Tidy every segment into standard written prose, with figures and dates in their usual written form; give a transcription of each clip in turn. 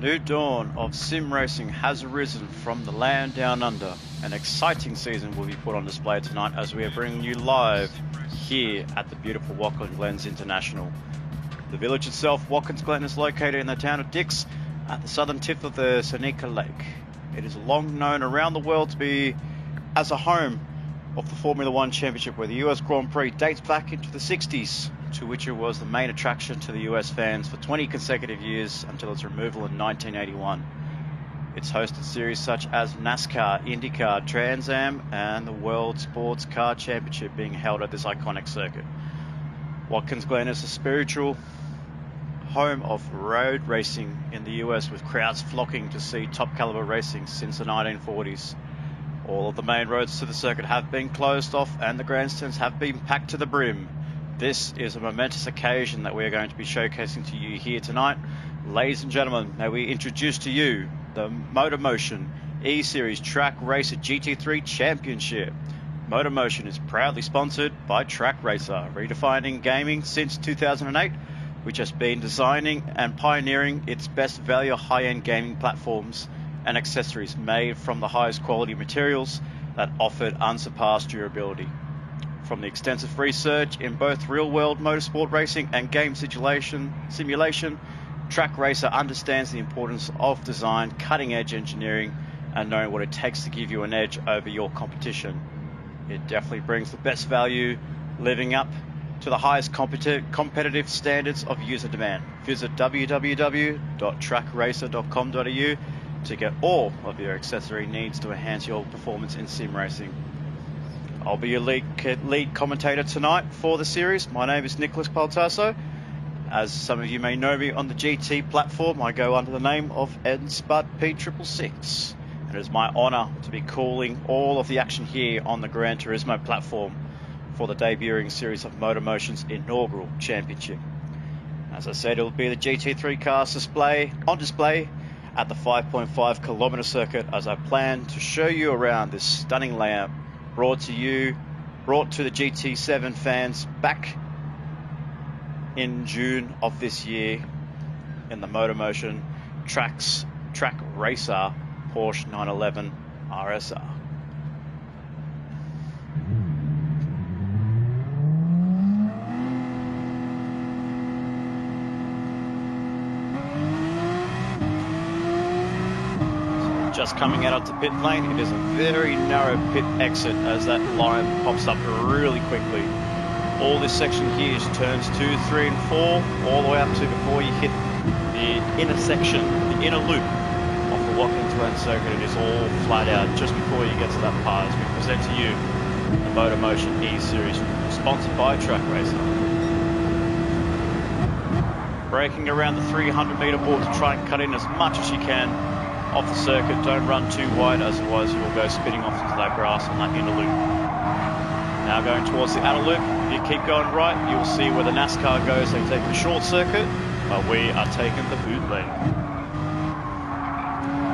new dawn of sim racing has arisen from the land down under. An exciting season will be put on display tonight as we are bringing you live here at the beautiful Watkins Glens International. The village itself, Watkins Glen, is located in the town of Dix at the southern tip of the Seneca Lake. It is long known around the world to be as a home of the Formula One Championship, where the US Grand Prix dates back into the 60s, to which it was the main attraction to the US fans for 20 consecutive years until its removal in 1981. It's hosted series such as NASCAR, IndyCar, Trans Am, and the World Sports Car Championship being held at this iconic circuit. Watkins Glen is a spiritual home of road racing in the US, with crowds flocking to see top caliber racing since the 1940s. All of the main roads to the circuit have been closed off and the grandstands have been packed to the brim. This is a momentous occasion that we are going to be showcasing to you here tonight. Ladies and gentlemen, may we introduce to you the MotorMotion E-Series Track Racer GT3 Championship. MotorMotion is proudly sponsored by Track Racer, redefining gaming since 2008, which has been designing and pioneering its best value high-end gaming platforms and accessories made from the highest quality materials that offered unsurpassed durability. From the extensive research in both real-world motorsport racing and game simulation, Track Racer understands the importance of design, cutting-edge engineering, and knowing what it takes to give you an edge over your competition. It definitely brings the best value, living up to the highest competitive standards of user demand. Visit www.trackracer.com.au to get all of your accessory needs to enhance your performance in sim racing. I'll be your lead commentator tonight for the series. My name is Nicholas Paltasso. As some of you may know me on the GT platform, I go under the name of NSPUD P666. It is my honour to be calling all of the action here on the Gran Turismo platform for the debuting series of MotorMotion's inaugural championship. As I said, it will be the GT3 cars on display at the 5.5 kilometre circuit, as I plan to show you around this stunning layout brought to the GT7 fans back in June of this year in the MotorMotion Track Racer Porsche 911 RSR. Just coming out of the pit lane, it is a very narrow pit exit as that line pops up really quickly. All this section here is turns 2, 3 and 4, all the way up to before you hit the inner section, the inner loop of the Watkins Glen circuit. It is all flat out just before you get to that part as we present to you the MotorMotion E-Series, sponsored by Track Racer. Braking around the 300 metre board to try and cut in as much as you can off the circuit. Don't run too wide, otherwise you will go spinning off into that grass on that inner loop. Now going towards the outer loop, if you keep going right, you will see where the NASCAR goes. They take the short circuit, but we are taking the boot lane.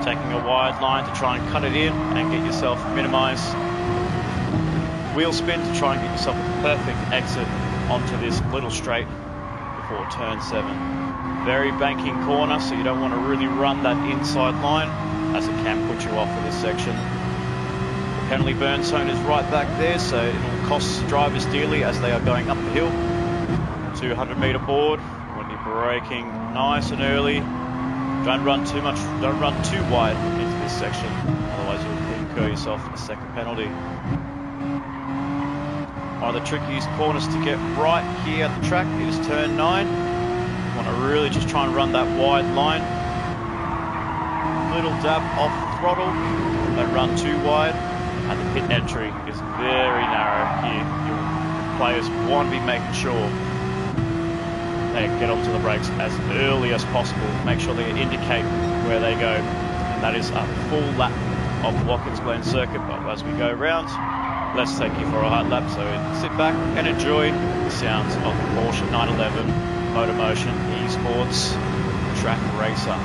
Taking a wide line to try and cut it in and get yourself minimised. Wheel spin to try and get yourself a perfect exit onto this little straight before turn 7. Very banking corner, so you don't want to really run that inside line, as it can put you off for this section. The penalty burn zone is right back there, so it will cost drivers dearly as they are going up the hill. 200 metre board, when you're braking nice and early. Don't run too wide into this section, otherwise you'll incur yourself a second penalty. One of the trickiest corners to get right here at the track is turn 9. You want to really just try and run that wide line. Little dab off the throttle, don't run too wide. And the pit entry is very narrow here. Your players want to be making sure they get onto the brakes as early as possible. Make sure they indicate where they go. And that is a full lap of the Watkins Glen circuit. But as we go around, let's take you for a hard lap. So sit back and enjoy the sounds of the Porsche 911 MotorMotion eSports Track Racer.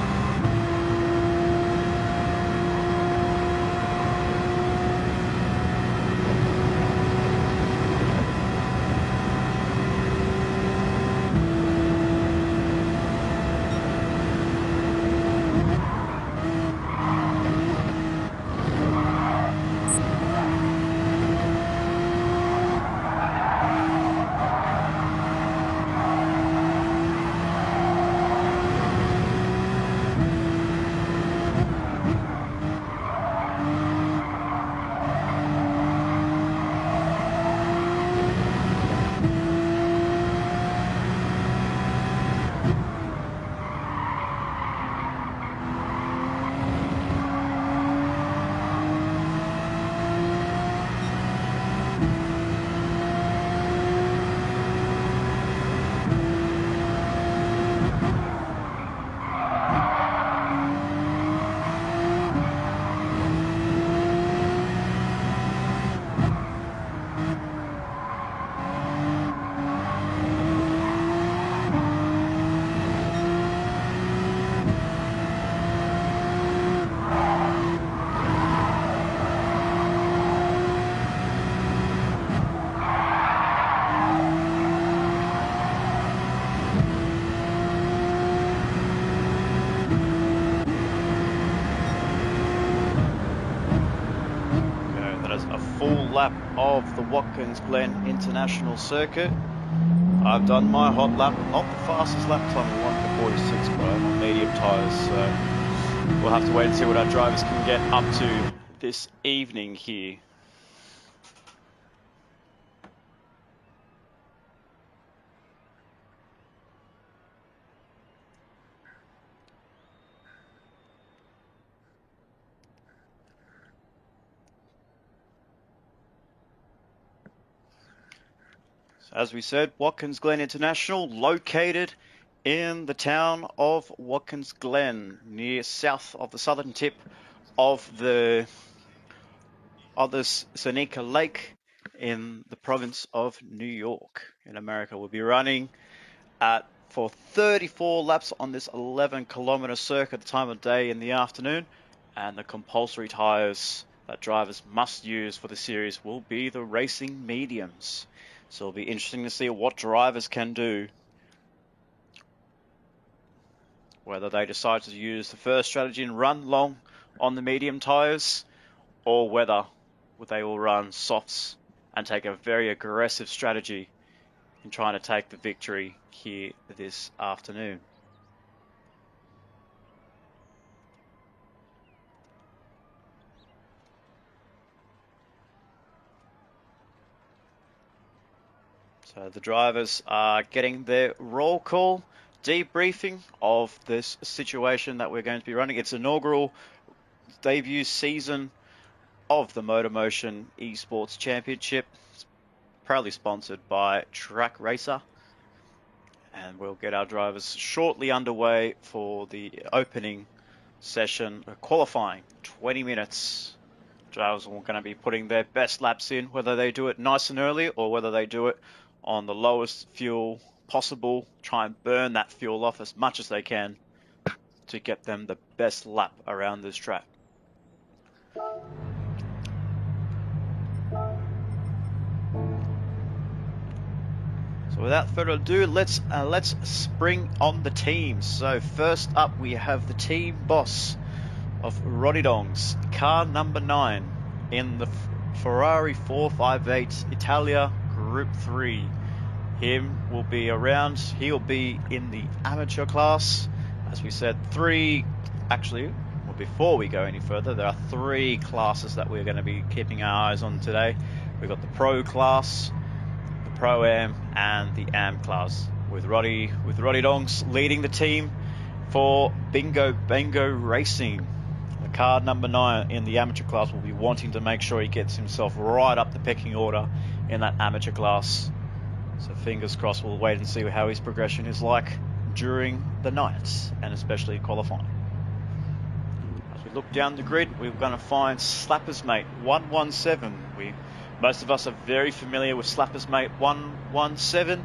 lap of the Watkins Glen International Circuit. I've done my hot lap, not the fastest lap time, 1:46, but I'm on medium tyres, so we'll have to wait and see what our drivers can get up to this evening here. As we said, Watkins Glen International, located in the town of Watkins Glen, near south of the southern tip of the Seneca Lake in the province of New York in America. We'll be running for 34 laps on this 11-kilometer circuit at the time of day in the afternoon, and the compulsory tyres that drivers must use for the series will be the racing mediums. So it'll be interesting to see what drivers can do, whether they decide to use the first strategy and run long on the medium tyres, or whether they will run softs and take a very aggressive strategy in trying to take the victory here this afternoon. So the drivers are getting their roll call, debriefing of this situation that we're going to be running. It's inaugural debut season of the MotorMotion Esports Championship. It's proudly sponsored by Track Racer. And we'll get our drivers shortly underway for the opening session, qualifying 20 minutes. Drivers are going to be putting their best laps in, whether they do it nice and early or whether they do it on the lowest fuel possible, try and burn that fuel off as much as they can to get them the best lap around this track. So without further ado, let's bring on the teams. So first up, we have the team boss of Rodidongs, car number 9 in the Ferrari 458 Italia Group 3. He'll be in the amateur class. As we said, before we go any further, there are 3 classes that we're going to be keeping our eyes on today. We've got the Pro class, the Pro-Am, and the Am class, with Roddy Dongs leading the team for Bingo Bango Racing. The car number 9 in the amateur class will be wanting to make sure he gets himself right up the pecking order in that amateur class. So fingers crossed, we'll wait and see how his progression is like during the night, and especially qualifying. As we look down the grid, we're going to find Slapper's Mate 117. Most of us are very familiar with Slapper's Mate 117.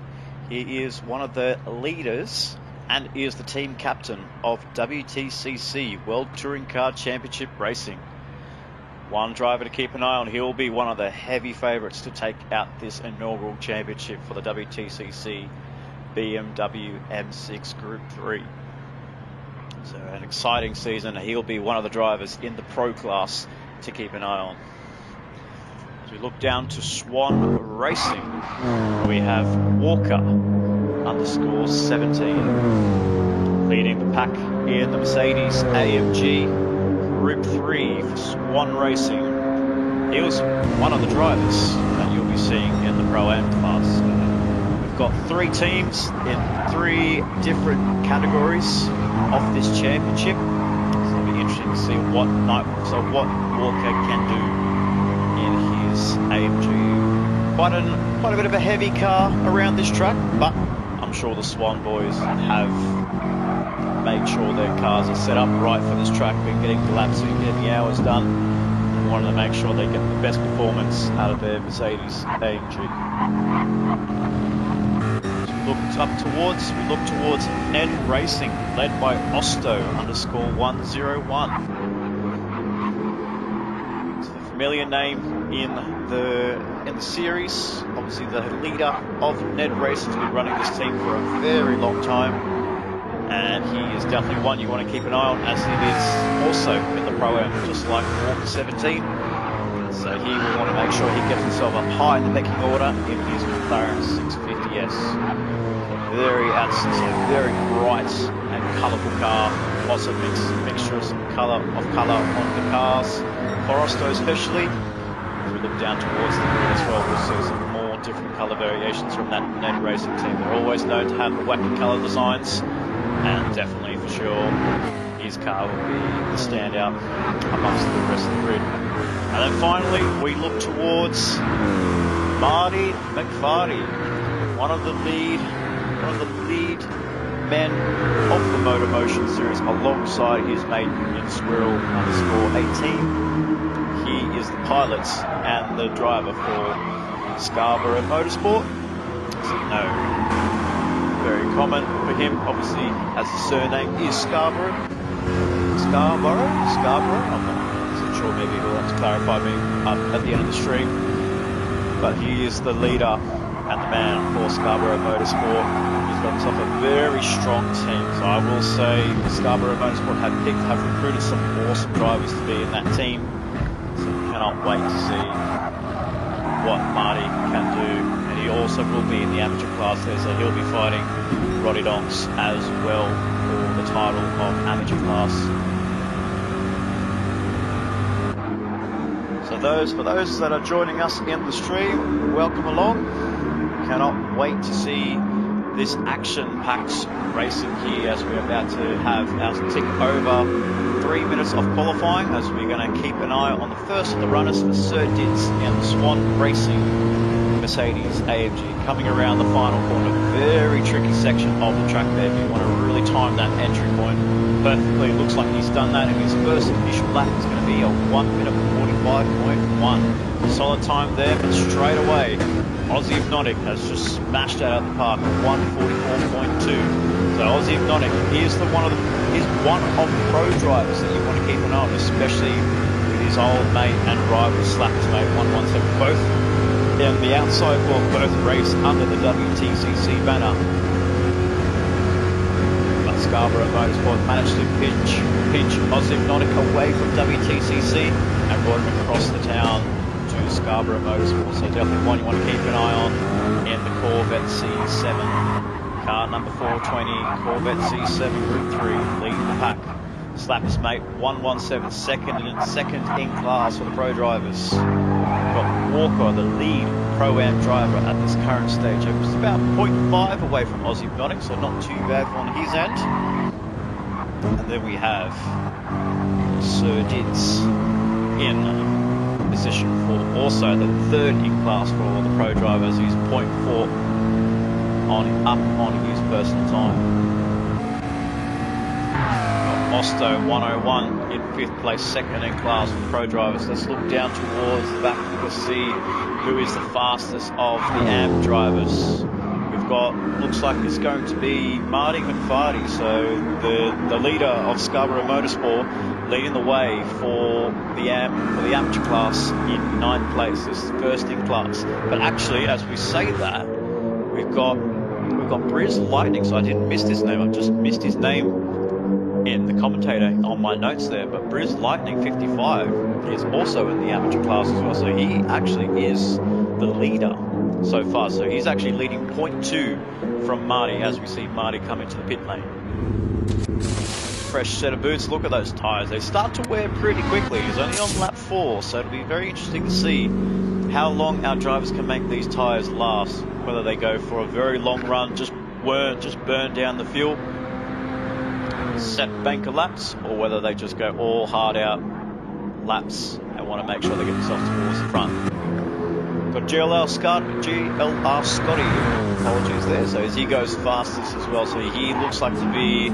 He is one of the leaders and is the team captain of WTCC, World Touring Car Championship Racing. One driver to keep an eye on. He'll be one of the heavy favourites to take out this inaugural championship for the WTCC BMW M6 Group 3. So an exciting season. He'll be one of the drivers in the Pro class to keep an eye on. As we look down to Swan Racing, we have Walker _17 leading the pack in the Mercedes AMG Group 3 for Swan Racing. He was one of the drivers that you'll be seeing in the Pro-Am class. We've got 3 teams in 3 different categories of this championship. So it'll be interesting to see what Walker can do in his AMG. Quite a bit of a heavy car around this track, but I'm sure the Swan boys have made sure their cars are set up right for this track. Been getting the laps in, getting the hours done. We wanted to make sure they get the best performance out of their Mercedes AMG. So we look towards Ned Racing, led by Osto _101. It's a familiar name in the series. Obviously the leader of Ned Racing has been running this team for a very long time, and he is definitely one you want to keep an eye on, as he is also in the Pro-Am, just like Walker 17. So he will want to make sure he gets himself up high in the pecking order in his McLaren 650S. Very bright and colourful car. Lots of mixture of colour on the cars. Forester especially. As we look down towards the grid as well, we'll see some more different colour variations from that Ned Racing team. They're always known to have the wacky colour designs, and definitely for sure his car will be the standout amongst the rest of the grid. And then finally we look towards Marty McFarty, one of the lead men of the Motor Motion series, alongside his mate Union Squirrel _18. He is the pilot and the driver for Scarborough Motorsport. So you know, very common for him, obviously, as the surname is Scarborough. I'm not sure, maybe he'll have to clarify me at the end of the stream. But he is the leader and the man for Scarborough Motorsport. He's got himself a very strong team. So I will say Scarborough Motorsport have recruited some awesome drivers to be in that team. So we cannot wait to see what Marty can do. And he also will be in the amateur class there, so he'll be fighting Roddy Donks as well for the title of amateur class. So for those that are joining us in the stream, welcome along. Cannot wait to see this action-packed racing here, as we're about to have our tick over 3 minutes of qualifying, as we're going to keep an eye on the first of the runners for Sir Dids and the Swan Racing Mercedes AMG coming around the final corner. Very tricky section of the track there. If you want to really time that entry point perfectly, looks like he's done that in his first official lap. It's going to be a 1 minute 45.1. Solid time there, but straight away Aussie Hypnotic has just smashed it out of the park at 144.2. So Aussie Hypnotic is one of the pro drivers that you want to keep an eye on, especially with his old mate and rival Slappers mate 117. Both in the outside will both race under the WTCC banner. But Scarborough Motorsport managed to pinch Aussie Hypnotic away from WTCC and brought him across the town to Scarborough Motorsport. So definitely one you want to keep an eye on in the Corvette C7. Car number 420, Corvette C7 Group 3, leading the pack. Slappers mate 117 second in class for the pro drivers. We've got Walker, the lead Pro-Am driver at this current stage. It's about 0.5 away from Aussie Hypnotic, so not too bad on his end. And then we have Sir Dids in position for also the third in class for all the pro drivers. He's 0.4 up on his personal time. Osto 101 in 5th place, second in class for the pro drivers. Let's look down towards the back. We'll see who is the fastest of the AM drivers. We've got, looks like it's going to be Marty McFarty, so the leader of Scarborough Motorsport, leading the way for the amateur class in 9th place. This is first in class. But actually, as we say that, we've got Briz Lightning, so I didn't miss his name. I just missed his name in the commentator on my notes there. But Briz Lightning 55 is also in the amateur class as well. So he actually is the leader so far. So he's actually leading 0.2 from Marty as we see Marty come into the pit lane. Fresh set of boots. Look at those tyres. They start to wear pretty quickly. He's only on lap 4, so it'll be very interesting to see how long our drivers can make these tyres last. Whether they go for a very long run, just burn down the fuel, set banker laps, or whether they just go all hard out laps and want to make sure they get themselves towards the front. Got GLR Scotty, apologies there. So as he goes fastest as well, so he looks like to be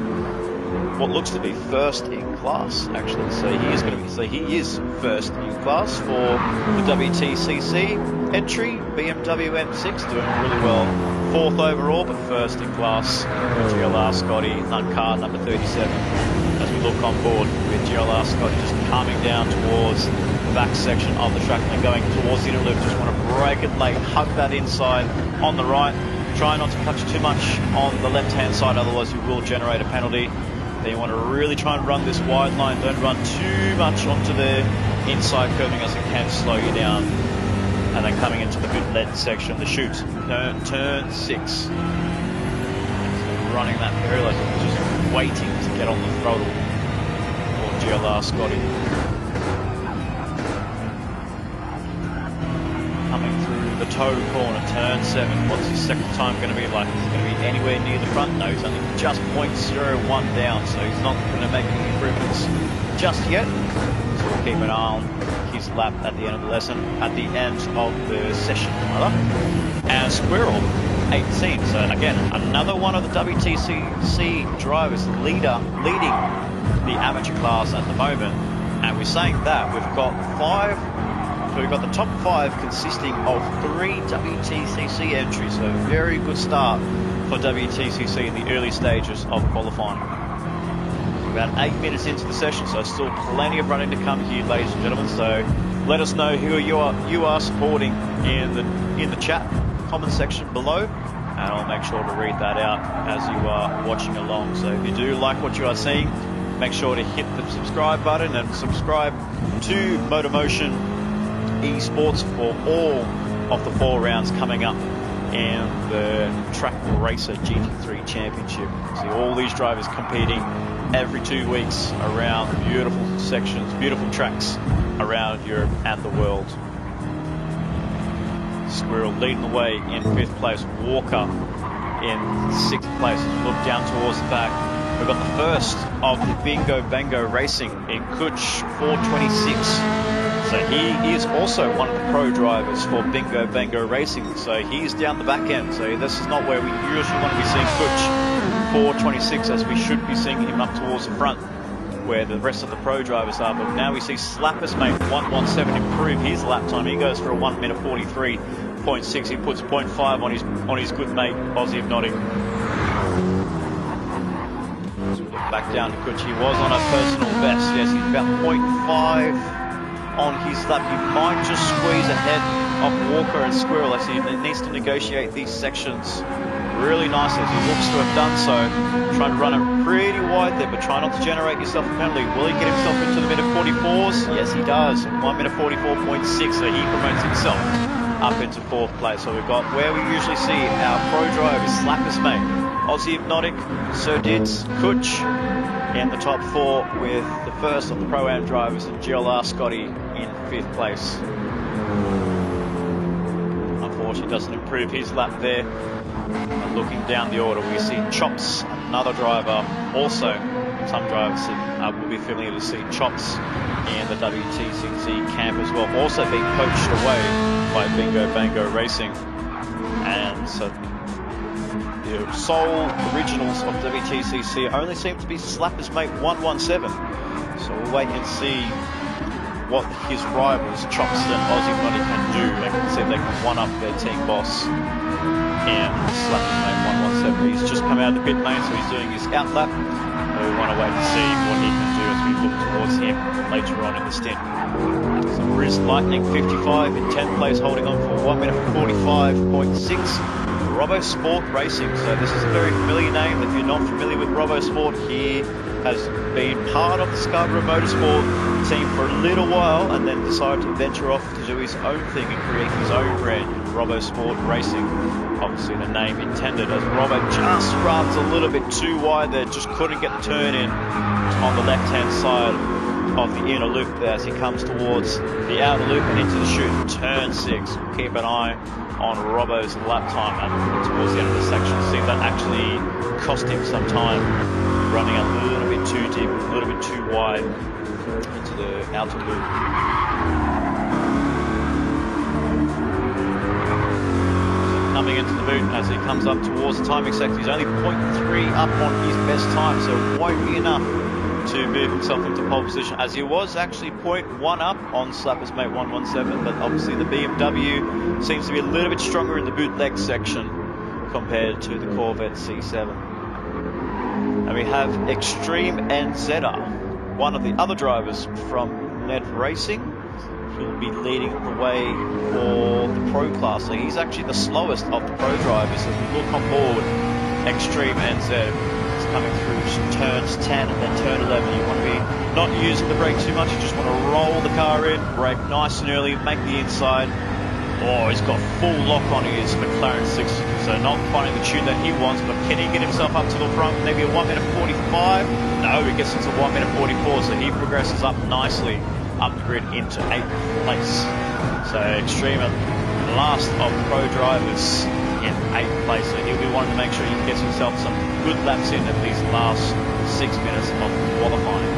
what looks to be first in class actually. So he is first in class for the WTCC entry. BMW M6 doing really well, 4th overall, but first in class for GLR Scotty, car number 37. As we look on board with GLR Scotty just coming down towards the back section of the track and going towards the inner loop. Just want to break it late, hug that inside on the right. Try not to touch too much on the left-hand side, otherwise you will generate a penalty. Then you want to really try and run this wide line. Don't run too much onto there inside curving as it can slow you down. And then coming into the mid-led section, the chute, turn 6. Running that very low, just waiting to get on the throttle for GLR Scotty. Coming through the toe corner, turn 7. What's his second time going to be like? Is he going to be anywhere near the front? No, he's only just 0.01 down, so he's not going to make any improvements just yet. So we'll keep an eye on his lap at the end of the lesson, at the end of the session, rather. And Squirrel, 18. So again, another one of the WTCC drivers leading the amateur class at the moment. And we're saying that we've got the top 5 consisting of 3 WTCC entries. So very good start for WTCC in the early stages of qualifying. About 8 minutes into the session, so still plenty of running to come here, ladies and gentlemen. So let us know who you are supporting in the chat comment section below, and I'll make sure to read that out as you are watching along. So if you do like what you are seeing, make sure to hit the subscribe button and subscribe to Motormotion Esports for all of the 4 rounds coming up in the Track Racer GT3 Championship. See all these drivers competing every 2 weeks around beautiful sections, beautiful tracks around Europe and the world. Squirrel leading the way in 5th place. Walker in 6th place. As we look down towards the back, we've got the first of the Bingo Bango Racing in Kutch 426. So he is also one of the pro drivers for Bingo Bango Racing. So he's down the back end. So this is not where we usually want to be seeing Kutch 426, as we should be seeing him up towards the front where the rest of the pro drivers are. But now we see Slapper's mate 117 improve his lap time. He goes for a 1 minute 43.6. He puts 0.5 on his good mate Aussie Hypnotic. So we look back down to Kutch. He was on a personal best. Yes, he's about 0.5 on his lap. He might just squeeze ahead of Walker and Squirrel as he needs to negotiate these sections really nicely, as he looks to have done so. Trying to run it pretty wide there, but try not to generate yourself a penalty. Will he get himself into the mid-44s? Yes, he does. 1 minute 44.6, so he promotes himself up into 4th place. So we've got where we usually see our pro drivers, Slapper's mate, Aussie Hypnotic, Sir Dids, Kutch in the top 4, with the first of the Pro-Am drivers in GLR Scotty in 5th place. Unfortunately, doesn't improve his lap there. And looking down the order, we see Chops, another driver. Also, some drivers will be familiar to see Chops in the WTCC camp as well, also being poached away by Bingo Bango Racing. And so the sole originals of WTCC only seem to be Slapper's mate 117. So we'll wait and see what his rivals Chops and Aussie Money can do. They can see if they can one up their team boss and Slapper's mate 117. He's just come out of the pit lane, so he's doing his out lap. We want to wait and see what he can do as we look towards him later on in the stint. So Riz Lightning 55 in 10th place, holding on for 1 minute 45.6. Robo Sport Racing. So this is a very familiar name. If you're not familiar with Robo Sport, he has been part of the Scarborough Motorsport team for a little while, and then decided to venture off to do his own thing and create his own brand, Robo Sport Racing. Obviously the name intended, as Robbo just runs a little bit too wide there, just couldn't get the turn in on the left hand side of the inner loop there as he comes towards the outer loop and into the chute, turn 6. Keep an eye on Robbo's lap time towards the end of the section. See that actually cost him some time, running a little bit too deep, a little bit too wide into the outer loop. Coming into the boot as he comes up towards the timing sector. He's only 0.3 up on his best time, so it won't be enough to move himself into pole position, as he was actually 0.1 up on Slapper's mate 117, but obviously the BMW seems to be a little bit stronger in the bootleg section compared to the Corvette C7. And we have Extreme NZR, one of the other drivers from Ned Racing. He'll be leading the way for the pro class. So he's actually the slowest of the pro drivers as we look on board Extreme NZ. coming through turns 10 and then turn 11. You want to be not using the brake too much. You just want to roll the car in, brake nice and early, make the inside. Oh, he's got full lock on his McLaren 6, so not finding the tune that he wants, but can he get himself up to the front? Maybe a 1 minute 45? No, he gets into 1 minute 44, so he progresses up nicely up the grid into 8th place. So Extreme last of pro drivers in 8th place, so he'll be wanting to make sure he gets himself some good laps in at these last 6 minutes of qualifying.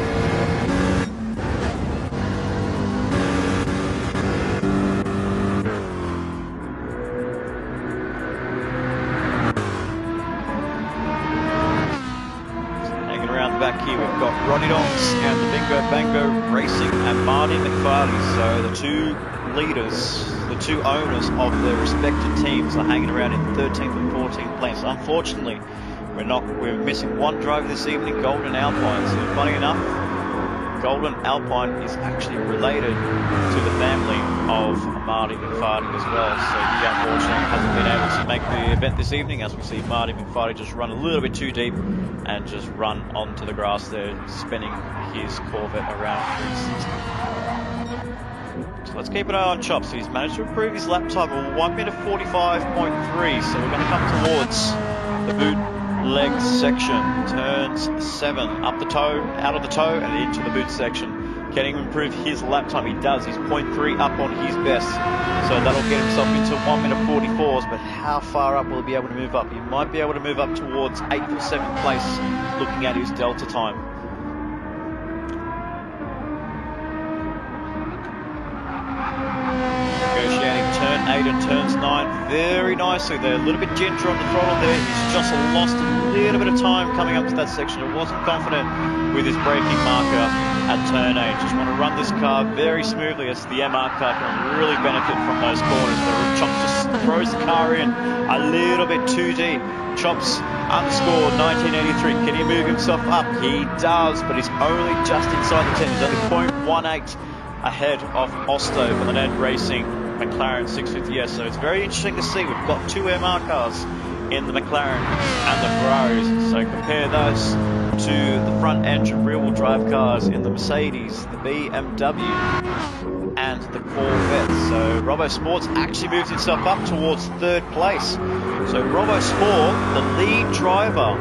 Back here we've got Ronnie Donks and the Bingo Bango Racing and Marty McFarley. So the two leaders, the two owners of their respective teams are hanging around in 13th and 14th place. Unfortunately, we're missing one driver this evening, Golden Alpine. So funny enough, Golden Alpine is actually related to the family of Marty McFarley as well. So he unfortunately hasn't been able to make the event this evening, as we see Marty McFarley just run a little bit too deep and just run onto the grass there, spinning his Corvette around. So let's keep an eye on Chops. He's managed to improve his lap time of 1 minute 45.3. So we're going to come towards the boot leg section, turns 7, up the toe, out of the toe, and into the boot section. Can he improve his lap time? He does. He's 0.3 up on his best, so that'll get himself into 1 minute 44s. But how far up will he be able to move up? He might be able to move up towards 8th or 7th place, looking at his delta time. Negotiating turn 8 and turns 9 very nicely there. A little bit ginger on the throttle there. He's just lost a little bit of time coming up to that section. He wasn't confident with his braking marker at turn 8. Just want to run this car very smoothly as the MR car can really benefit from those corners. But Chops just throws the car in a little bit too deep. Chops underscore 1983. Can he move himself up? He does, but he's only just inside the 10. He's only 0.18 ahead of Osto for the Ned Racing McLaren 650S. So it's very interesting to see. We've got two MR cars in the McLaren and the Ferraris. So compare those to the front engine rear wheel drive cars in the Mercedes, the BMW and the Corvette. So Robo Sports actually moves himself up towards 3rd place. So Robo Sport, the lead driver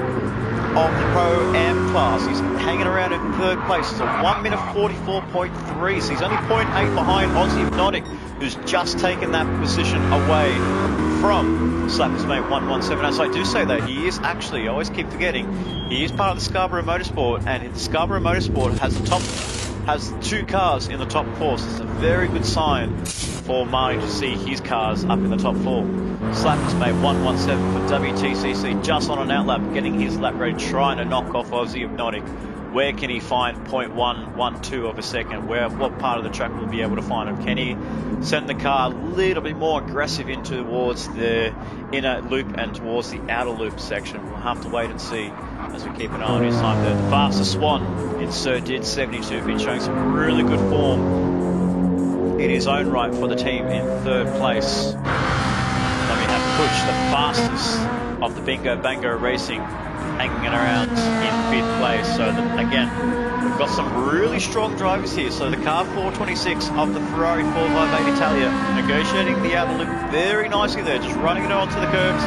of the Pro Am class, he's hanging around in 3rd place. It's a 1 minute 44.3, so he's only 0.8 behind Aussie Hypnotic, who's just taken that position away from Slapper's Mate 117. As I do say that, he is actually, I always keep forgetting, he is part of the Scarborough Motorsport, and the Scarborough Motorsport has 2 cars in the top 4, so it's a very good sign for Marty to see his cars up in the top 4. Slapper's Mate 117 for WTCC, just on an outlap, getting his lap ready, trying to knock off Aussie Hypnotic. Where can he find 0.112 of a second? What part of the track will he be able to find him? Can he send the car a little bit more aggressive in towards the inner loop and towards the outer loop section? We'll have to wait and see as we keep an eye on his time there. The fastest Swan in Sir Did 72, been showing some really good form in his own right for the team in 3rd place. Then we have Push, the fastest of the Bingo Bango Racing, hanging around in 5th place. So again, we've got some really strong drivers here. So the car 426 of the Ferrari 458 Italia, negotiating the outer loop very nicely there, just running it onto the curbs,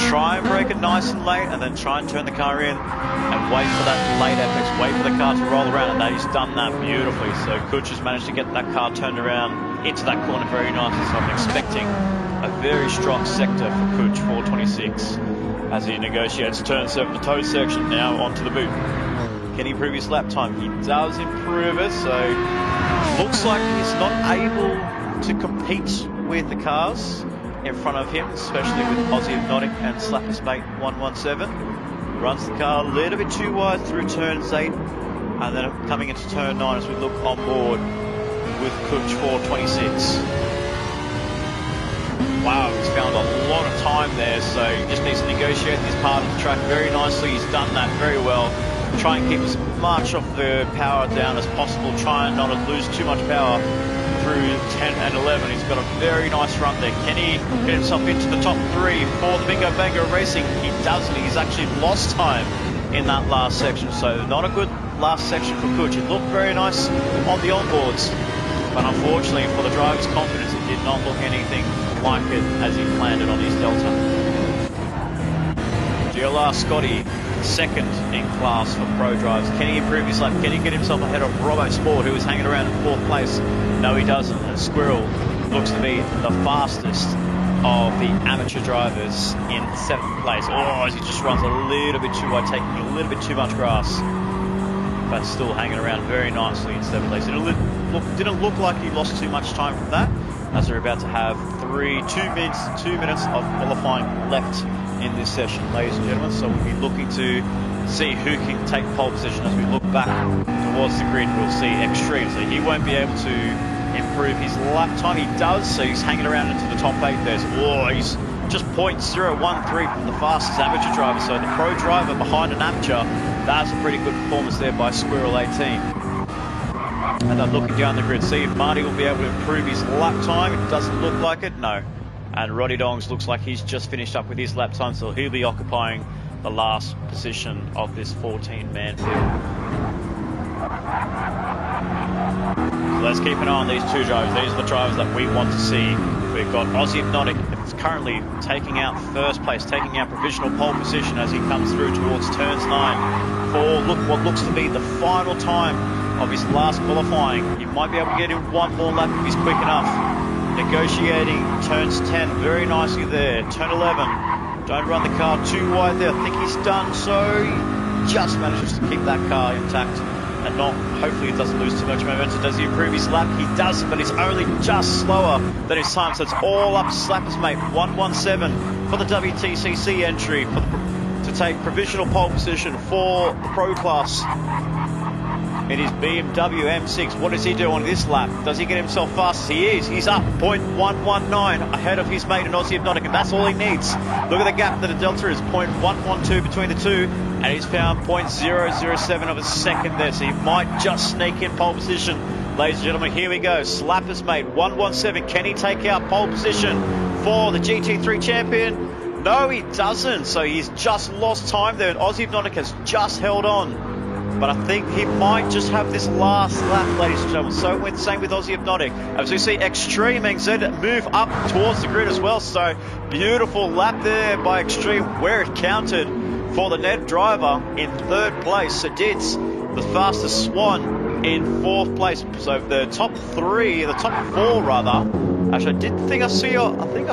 try and brake it nice and late, and then try and turn the car in and wait for that late apex, wait for the car to roll around, and he's done that beautifully. So Kutch has managed to get that car turned around into that corner very nicely. So I'm expecting a very strong sector for Kutch 426 as he negotiates turn 7, the toe section, now onto the boot. Can he improve his lap time? He does improve it, so looks like he's not able to compete with the cars in front of him, especially with Aussie Hypnotic and Slapper's Mate 117. Runs the car a little bit too wide through turns 8, and then coming into turn 9 as we look on board with Kutch 426. Wow, he's found a lot of time there, so he just needs to negotiate this part of the track very nicely. He's done that very well. Try and keep as much of the power down as possible. Try and not lose too much power through 10 and 11. He's got a very nice run there. Can he get himself into the top 3 for the Bingo Bango Racing? He doesn't. He's actually lost time in that last section. So not a good last section for Kutch. It looked very nice on the onboards, but unfortunately for the driver's confidence, it did not look anything like it as he planned it on his Delta. GLR Scotty, second in class for pro drives. Can he improve his lap? Can he get himself ahead of Robbo Sport, who is hanging around in fourth place? No, he doesn't. And Squirrel looks to be the fastest of the amateur drivers in seventh place. Oh, as he just runs a little bit too wide, taking a little bit too much grass, but still hanging around very nicely in seventh place. It didn't look like he lost too much time from that, as they're about to have 2 minutes of qualifying left in this session, ladies and gentlemen. So we'll be looking to see who can take pole position. As we look back towards the grid, we'll see Extreme, so he won't be able to improve his lap time. He does, so he's hanging around into the top 8 there. Oh, he's just 0.013 from the fastest amateur driver. So the pro driver behind an amateur, that's a pretty good performance there by Squirrel 18. And I'm looking down the grid, see if Marty will be able to improve his lap time. It doesn't look like it, no. And Roddy Dongs looks like he's just finished up with his lap time, so he'll be occupying the last position of this 14-man field. So let's keep an eye on these two drivers. These are the drivers that we want to see. We've got Aussie Hypnotic, it's currently taking out first place, taking out provisional pole position as he comes through towards turns 9 for what looks to be the final time of his last qualifying. He might be able to get in one more lap if he's quick enough. Negotiating turns 10 very nicely there. Turn 11, don't run the car too wide there. I think he's done so. He just manages to keep that car intact and not, hopefully he doesn't lose too much momentum. Does he improve his lap? He doesn't, but he's only just slower than his time, so it's all up to Slappers mate. 1:17 for the WTCC entry to take provisional pole position for the pro class in his BMW M6. What does he do on this lap? Does he get himself fast? He is. He's up 0.119 ahead of his mate in Aussie Hypnotic, and that's all he needs. Look at the gap that the Delta is, 0.112 between the two, and he's found 0.007 of a second there, so he might just sneak in pole position. Ladies and gentlemen, here we go. Slappers mate, 1:17. Can he take out pole position for the GT3 champion? No, he doesn't. So he's just lost time there, and Aussie Hypnotic has just held on. But I think he might just have this last lap, ladies and gentlemen. So same with Aussie Hypnotic. As we see Extreme NZ move up towards the grid as well. So beautiful lap there by Extreme, where it counted for the net driver in third place. Sadid's the fastest Swan in fourth place. So the top 4 rather. Actually, I think I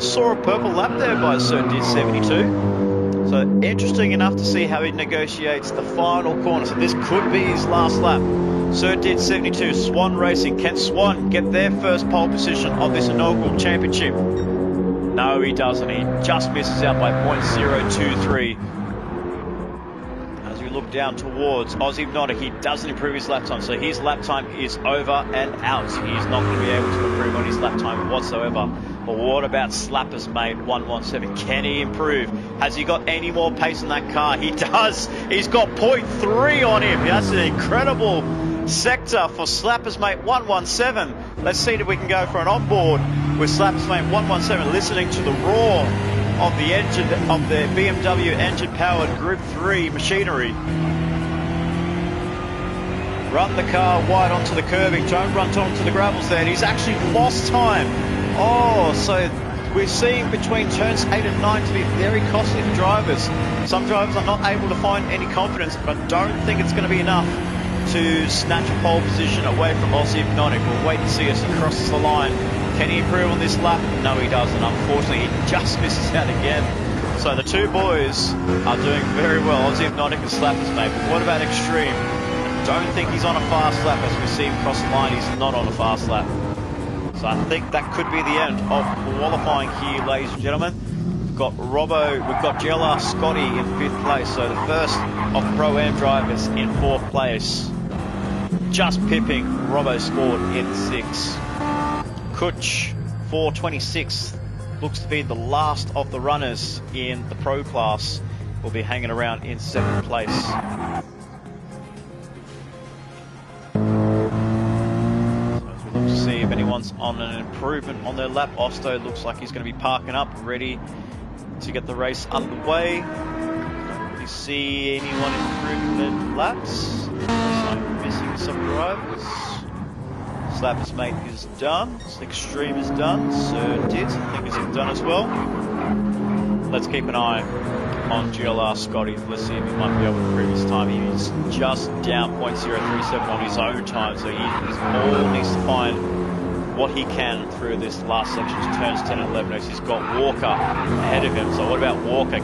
saw a purple lap there by Sadid 72. So interesting enough to see how he negotiates the final corner. So this could be his last lap. Sir did 72. Swan Racing. Can Swan get their first pole position of this inaugural championship? No, he doesn't. He just misses out by 0.023. As we look down towards Aussie Hypnotic, he doesn't improve his lap time. So his lap time is over and out. He's not going to be able to improve on his lap time whatsoever. But what about Slappers mate, 1:17? Can he improve? Has he got any more pace in that car? He does. He's got 0.3 on him. That's an incredible sector for Slappers mate, 1:17. Let's see if we can go for an onboard with Slappers mate, 1:17, listening to the roar of the engine of the BMW engine-powered Group 3 machinery. Run the car wide onto the curbing. Don't run onto the gravels there. And he's actually lost time. Oh, so we're seeing between turns 8 and 9 to be very costly for drivers. Some drivers are not able to find any confidence, but I don't think it's going to be enough to snatch a pole position away from Aussie Hypnotic. We'll wait and see as he crosses the line. Can he improve on this lap? No, he doesn't. Unfortunately, he just misses out again. So the two boys are doing very well, Aussie Hypnotic and Slappers mate. But what about Extreme? I don't think he's on a fast lap. As we see him cross the line, he's not on a fast lap. So I think that could be the end of qualifying here, ladies and gentlemen. We've got GLR Scotty in 5th place. So the first of Pro-Am drivers in 4th place. Just pipping Robbo Sport in 6th. Kutch, 426th. Looks to be the last of the runners in the Pro class. Will be hanging around in 7th place. See if anyone's on an improvement on their lap. Osto looks like he's going to be parking up, ready to get the race underway. Don't really see anyone improving laps. I'm missing some drivers. Slapper's mate is done. Extreme is done. Sir Diz, I think, is done as well. Let's keep an eye on GLR Scotty. Let's see if he might be able to improve his time. He's just down 0.037 on his own time, so he all needs to find what he can through this last section, turns 10 and 11. He's got Walker ahead of him. So what about Walker?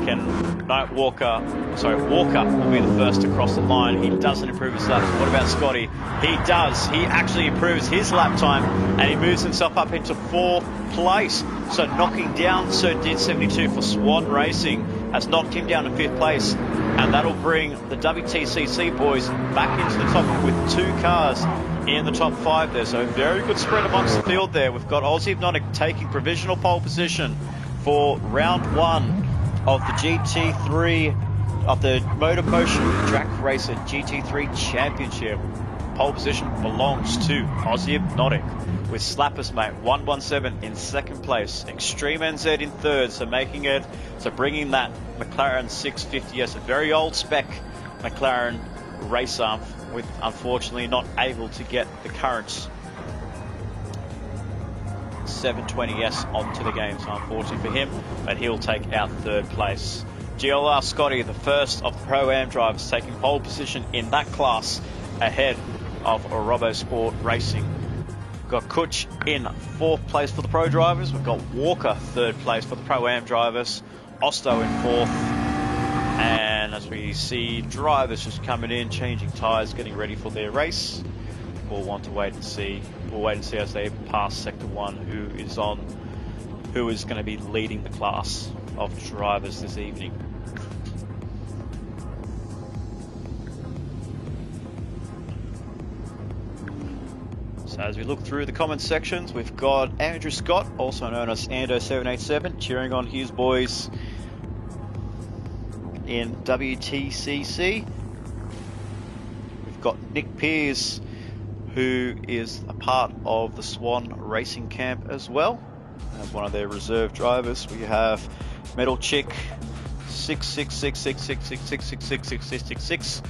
Walker will be the first to cross the line. He doesn't improve his laps. What about Scotty? He does. He actually improves his lap time, and he moves himself up into 4th place. So knocking down Sir Did 72 for Swan Racing has knocked him down to 5th place, and that'll bring the WTCC boys back into the top with 2 cars in the top 5 there. So very good spread amongst the field there. We've got Aussie Hypnotic taking provisional pole position for round 1 of the GT3 of the Motor Motion Track Racer GT3 Championship. Pole position belongs to Aussie Hypnotic, with Slapper's mate 117 in 2nd place, Extreme NZ in 3rd, so bringing that McLaren 650S, a very old spec McLaren racer, with unfortunately not able to get the current 720S onto the game, so unfortunately for him, but he'll take out 3rd place. GLR Scotty, the first of the Pro-Am drivers, taking pole position in that class ahead of RoboSport Racing. We've got Kutch in 4th place for the Pro drivers. We've got Walker 3rd place for the Pro-Am drivers. Osto in 4th. And as we see drivers just coming in, changing tyres, getting ready for their race, we'll want to wait and see. We'll wait and see as they pass Sector 1 who is going to be leading the class of drivers this evening. So as we look through the comment sections, we've got Andrew Scott, also known as Ando787, cheering on his boys in WTCC. We've got Nick Pearce, who is a part of the Swan Racing Camp as well, as one of their reserve drivers. We have Metal Chick 66666666666.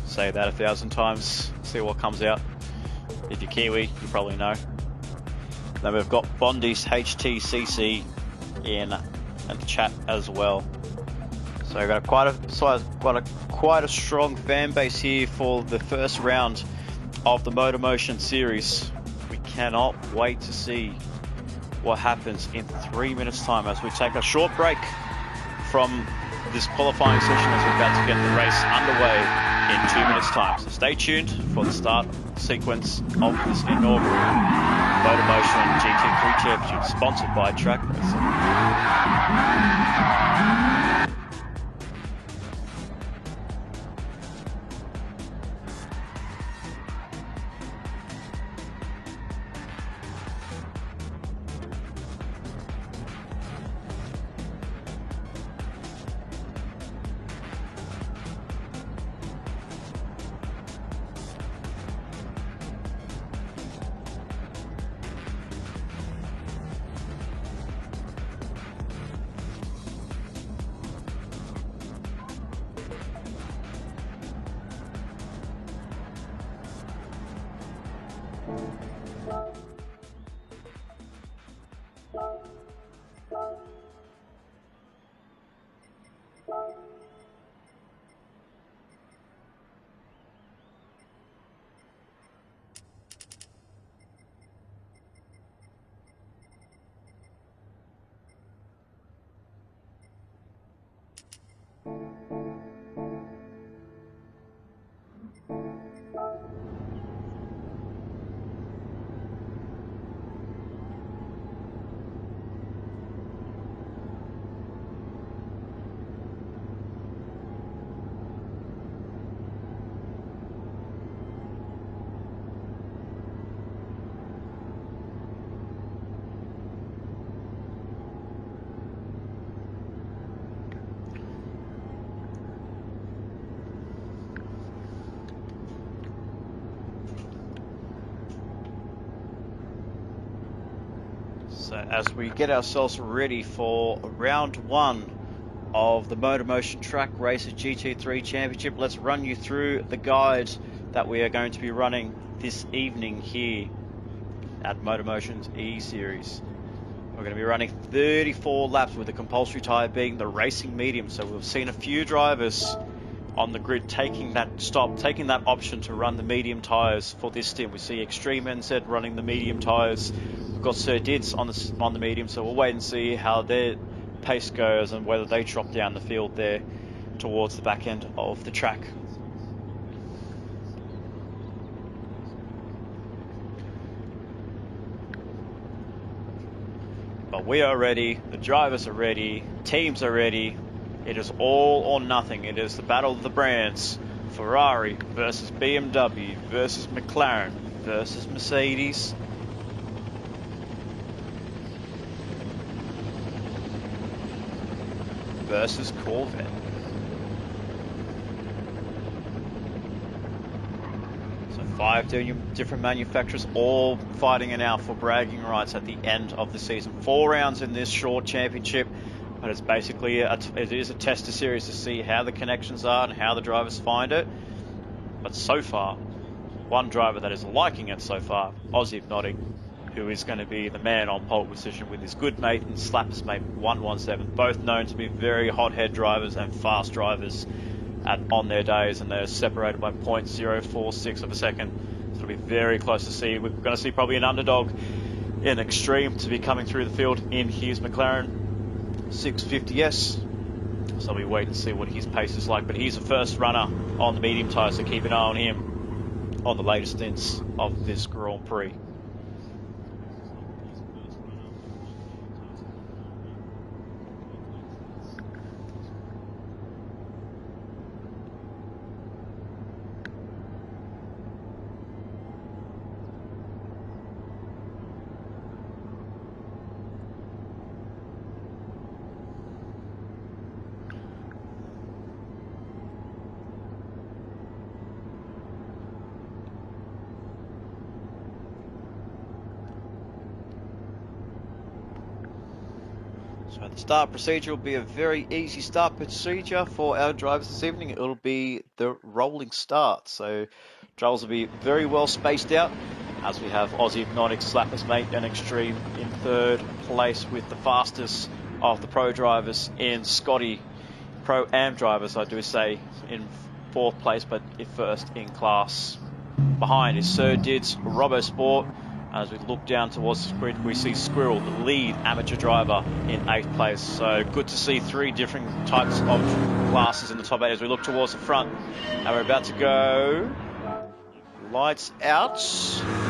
Say that 1,000 times, see what comes out. If you're Kiwi, you probably know. Then we've got Bondi's HTCC in the chat as well. So we've got quite a strong fan base here for the first round of the Motor Motion series. We cannot wait to see what happens in 3 minutes time as we take a short break from this qualifying session as we're about to get the race underway in 2 minutes time. So stay tuned for the start sequence of this inaugural Motor Motion GT3 Championship, sponsored by Track Racing. So as we get ourselves ready for round 1 of the Motor Motion Track Racers GT3 Championship. Let's run you through the guide that we are going to be running this evening here at Motor Motion's E-Series. We're going to be running 34 laps with the compulsory tyre being the racing medium. So we've seen a few drivers on the grid taking that option to run the medium tyres for this stint. We see Extreme NZ running the medium tyres. We've got Sir Dids on the medium, so we'll wait and see how their pace goes and whether they drop down the field there towards the back end of the track. But we are ready, the drivers are ready, teams are ready. It is all or nothing. It is the battle of the brands. Ferrari versus BMW versus McLaren versus Mercedes. Versus Corvette. So 5 different manufacturers all fighting it out for bragging rights at the end of the season. 4 rounds in this short championship. But it's basically it is a tester series to see how the connections are and how the drivers find it. But so far, one driver that is liking it so far, Aussie Hypnotic, who is going to be the man on pole position with his good mate and Slappers mate 117, both known to be very hot-head drivers and fast drivers on their days, and they're separated by 0.046 of a second. So it'll be very close to see. We're going to see probably an underdog in Extreme to be coming through the field in his McLaren 650S. So we wait and see what his pace is like. But he's the first runner on the medium tyres, so keep an eye on him on the latest stints of this Grand Prix. So the start procedure will be a very easy start procedure for our drivers this evening. It'll be the rolling start. So drivers will be very well spaced out as we have Aussie Hypnotic, Slappers Mate and Extreme in third place with the fastest of the pro drivers in Scotty. Pro Am drivers, I do say, in fourth place, but first in class. Behind is Sir Dids, Robbo Sport. As we look down towards the grid, we see Squirrel, the lead amateur driver, in 8th place. So good to see 3 different types of classes in the top 8 as we look towards the front. And we're about to go lights out,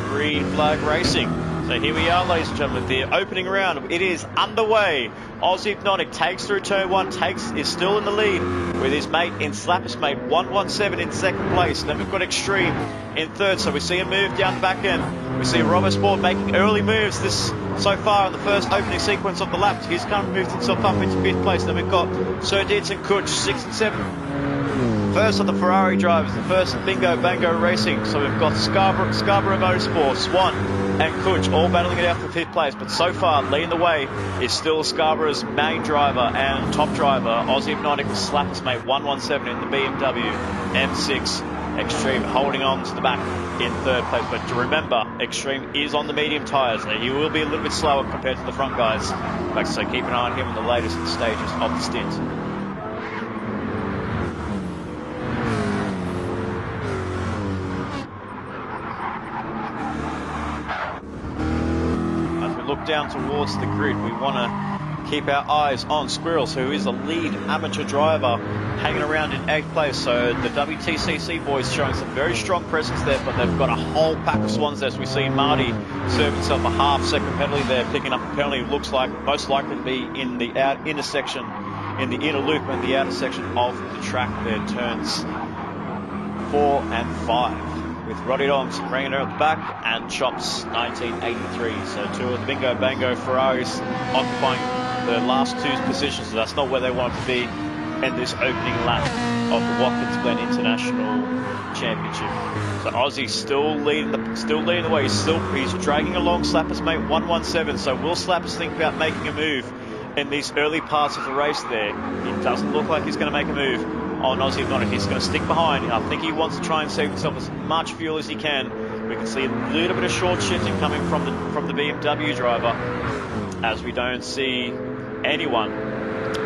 green flag racing. So here we are, ladies and gentlemen, the opening round. It is underway. Aussie Hypnotic takes through turn 1, is still in the lead with his mate in Slappers Mate 117 in 2nd place. Then we've got Extreme in 3rd, so we see a move down the back end. We see Robbo Sport making early moves so far in the first opening sequence of the lap. He's kind of moved himself up into 5th place. Then we've got Sir Dids and Kutch 6 and 7. First of the Ferrari drivers, the first Bingo Bango Racing. So we've got Scarborough Motorsport, Swan and Kutch all battling it out for 5th place. But so far, leading the way is still Scarborough's main driver and top driver, Aussie Hypnotic with Slappers Mate 117 in the BMW M6. Extreme holding on to the back in 3rd place. But to remember, Extreme is on the medium tyres. He will be a little bit slower compared to the front guys. So keep an eye on him in the latest stages of the stint. Look down towards the grid, we want to keep our eyes on Squirrels, who is a lead amateur driver hanging around in 8th place. So the WTCC boys showing some very strong presence there, but they've got a whole pack of swans there. So we see Marty serve himself a half-second penalty there, picking up a penalty. Looks like most likely to be in the intersection, in the inner loop and the outer section of the track there, turns 4 and 5. With Roddy Dongs bringing her at the back and Chops 1983. So 2 of the Bingo Bango Ferraris occupying the last 2 positions. So that's not where they want to be in this opening lap of the Watkins Glen International Championship. So Aussie still leading the way. He's dragging along Slappers Mate 117. So will Slappers think about making a move in these early parts of the race there. It doesn't look like he's going to make a move on Aussie Hypnotic. He's going to stick behind. I think he wants to try and save himself as much fuel as he can. We can see a little bit of short shifting coming from the BMW driver, as we don't see anyone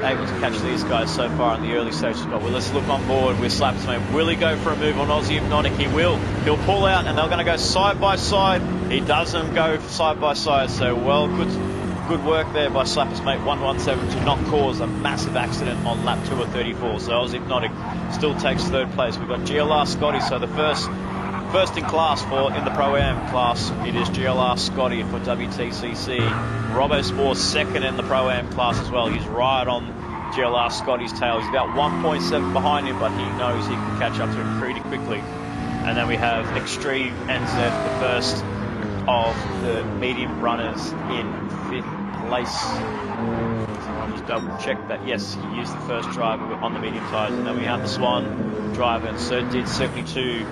able to catch these guys so far in the early stages. But well, let's look on board with Slappers, mate. Will he go for a move on Aussie Hypnotic? He will. He'll pull out, and they're going to go side by side. He doesn't go side by side, so well, good work there by Slappers, mate. 117 to not cause a massive accident on lap 2 of 34. So Aussie Hypnotic still takes third place. We've got GLR Scotty, so the first in class in the Pro-Am class, it is GLR Scotty for WTCC. Robbo Sports second in the Pro-Am class as well. He's right on GLR Scotty's tail. He's about 1.7 behind him, but he knows he can catch up to him pretty quickly. And then we have Extreme NZ, the first of the medium runners in 5th place. So I'll just double check that. Yes, he used the first driver on the medium tyres. And then we have the Swan driver, and so did 72.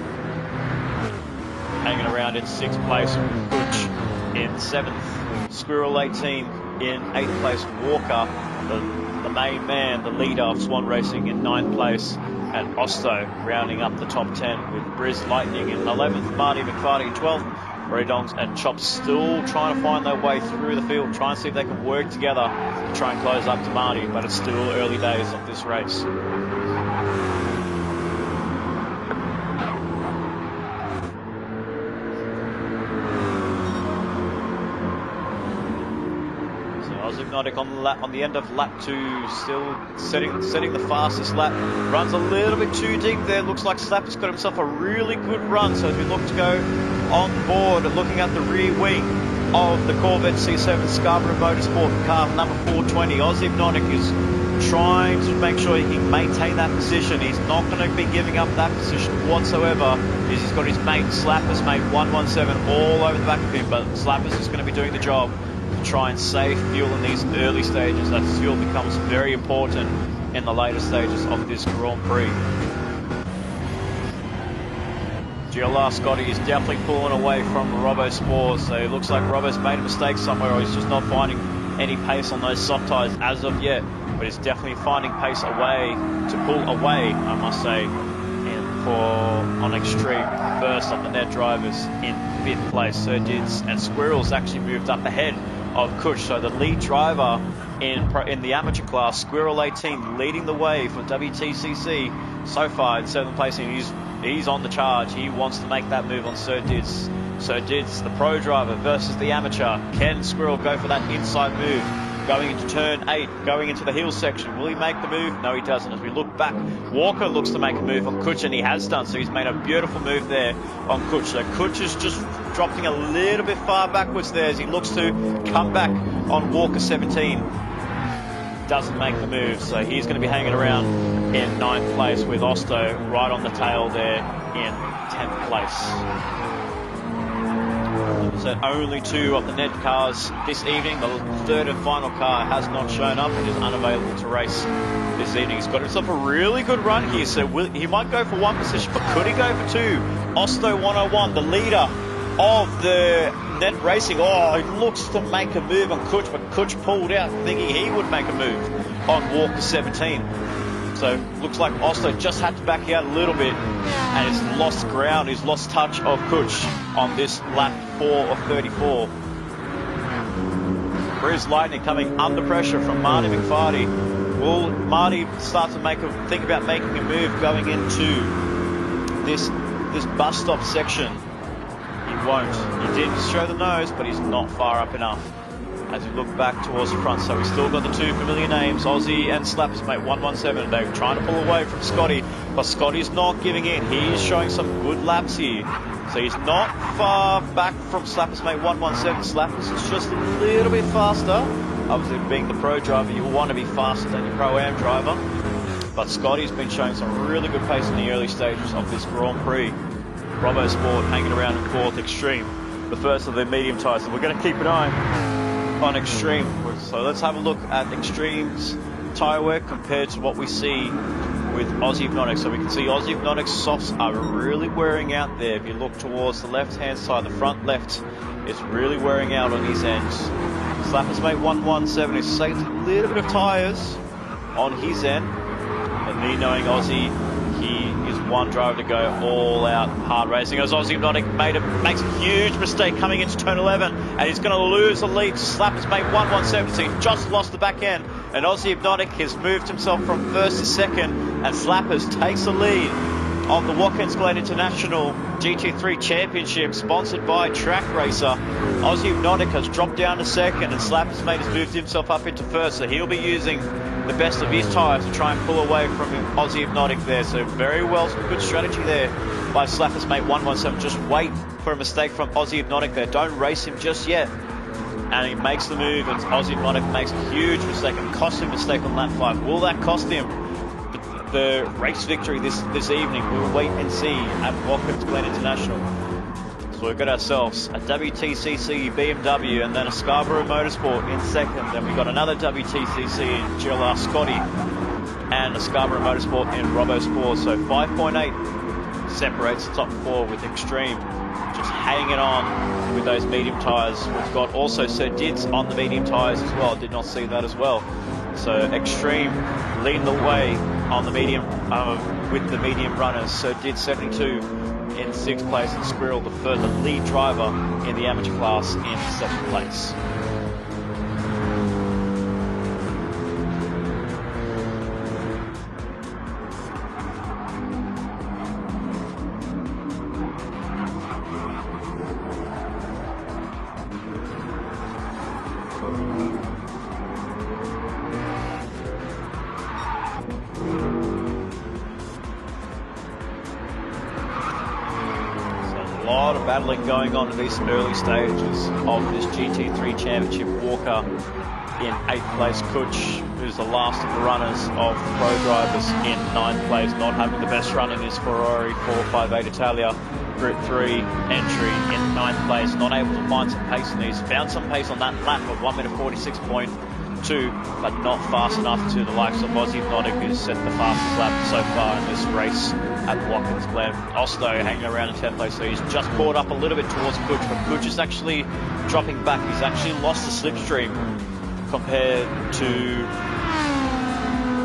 Hanging around in 6th place, Butch in 7th, Squirrel 18 in 8th place, Walker, the main man, the leader of Swan Racing in 9th place, and Osto rounding up the top 10 with Briz Lightning in 11th, Marty McFarty in 12th, Redongs and Chops still trying to find their way through the field, trying to see if they can work together to try and close up to Marty, but it's still early days of this race. Hypnotic on the end of lap 2, still setting the fastest lap. Runs a little bit too deep there. Looks like Slapper's got himself a really good run. So as we look to go on board, looking at the rear wing of the Corvette C7 Scarborough Motorsport car number 420, Aussie Hypnotic is trying to make sure he can maintain that position. He's not going to be giving up that position whatsoever. He's got his mate Slappers, mate 117 all over the back of him, but Slappers is going to be doing the job. Try and save fuel in these early stages. That fuel becomes very important in the later stages of this Grand Prix. GLR Scotty is definitely pulling away from Robbo Sports, so it looks like Robbo's made a mistake somewhere, or he's just not finding any pace on those soft tyres as of yet, but he's definitely finding pace away to pull away, I must say, on Extreme, first of the net drivers in 5th place. Sir Dids and Squirrels actually moved up ahead of Kush, so the lead driver in the amateur class, Squirrel 18, leading the way for WTCC so far in 7th place. He's on the charge. He wants to make that move on Sir Dids. Sir Dids, the pro driver versus the amateur. Can Squirrel go for that inside move? Going into turn 8, going into the hill section. Will he make the move? No, he doesn't. As we look back, Walker looks to make a move on Kutch, and he has done. So he's made a beautiful move there on Kutch. So Kutch is just dropping a little bit far backwards there as he looks to come back on Walker 17. Doesn't make the move, so he's going to be hanging around in 9th place with Osto right on the tail there in 10th place. So only 2 of the net cars this evening. The third and final car has not shown up and is unavailable to race this evening. He's got himself a really good run here, so he might go for 1 position, but could he go for 2? Osto 101, the leader of the net racing. Oh, he looks to make a move on Kutch, but Kutch pulled out thinking he would make a move on Walker 17. So looks like Osto just had to back out a little bit, and he's lost ground, he's lost touch of Kutch on this lap 4 of 34. Briz Lightning coming under pressure from Marty McFarty. Will Marty start to think about making a move going into this bus stop section? He won't. He did show the nose, but he's not far up enough. As we look back towards the front, so we still got the 2 familiar names, Aussie and Slappers, mate 117. They're trying to pull away from Scotty, but Scotty's not giving in. He's showing some good laps here, so he's not far back from Slappers, mate 117. Slappers is just a little bit faster. Obviously, being the pro driver, you want to be faster than your Pro-Am driver, but Scotty's been showing some really good pace in the early stages of this Grand Prix. Robbo Sport hanging around in 4th, Extreme, the first of the medium tyres. So we're going to keep an eye on Extreme. So let's have a look at Extreme's tyre work compared to what we see with Aussie Hypnotic. So we can see Aussie Hypnotic's softs are really wearing out there. If you look towards the left-hand side, the front left is really wearing out on his end. Slapper's mate 117 has saved a little bit of tyres on his end. But me knowing Aussie, he is one driver to go all out hard racing. As Aussie Hypnotic makes a huge mistake coming into turn 11, and he's going to lose the lead to Slapper's mate 117. So he just lost the back end, and Aussie Hypnotic has moved himself from first to second, and Slappers takes the lead of the Watkins Glen International GT3 Championship, sponsored by Track Racer. Aussie Hypnotic has dropped down to second, and Slapper's mate has moved himself up into first, so he'll be using the best of his tyres to try and pull away from Aussie Hypnotic there. So very well, some good strategy there by Slapper's mate 117. Just wait for a mistake from Aussie Hypnotic there. Don't race him just yet. And he makes the move, and Aussie Hypnotic makes a huge mistake, and costly mistake on lap 5. Will that cost him the race victory this evening? We'll wait and see at Watkins Glen International. So we've got ourselves a WTCC BMW, and then a Scarborough Motorsport in second. Then we've got another WTCC in GLR Scotty, and a Scarborough Motorsport in RoboSport. So 5.8 separates the top four, with Extreme just hanging on with those medium tyres. We've got also Sir Dids on the medium tyres as well. Did not see that as well. So Extreme leading the way on the medium with the medium runners. So Dids 72 in 6th place, and Squirrel, the lead driver in the amateur class, in 7th place. A lot of battling going on in these early stages of this GT3 Championship. Walker in 8th place, Kutch, who's the last of the runners of pro drivers, in 9th place, not having the best run in his Ferrari 458 Italia Group 3 entry, in 9th place, not able to find some pace in these. Found some pace on that lap of 1 minute 46.2, but not fast enough to the likes of Aussie Hypnotic, who's set the fastest lap so far in this race at Watkins Glen. Osto hanging around in 10th place, so he's just caught up a little bit towards Kutch, but Kutch is actually dropping back. He's actually lost the slipstream compared to...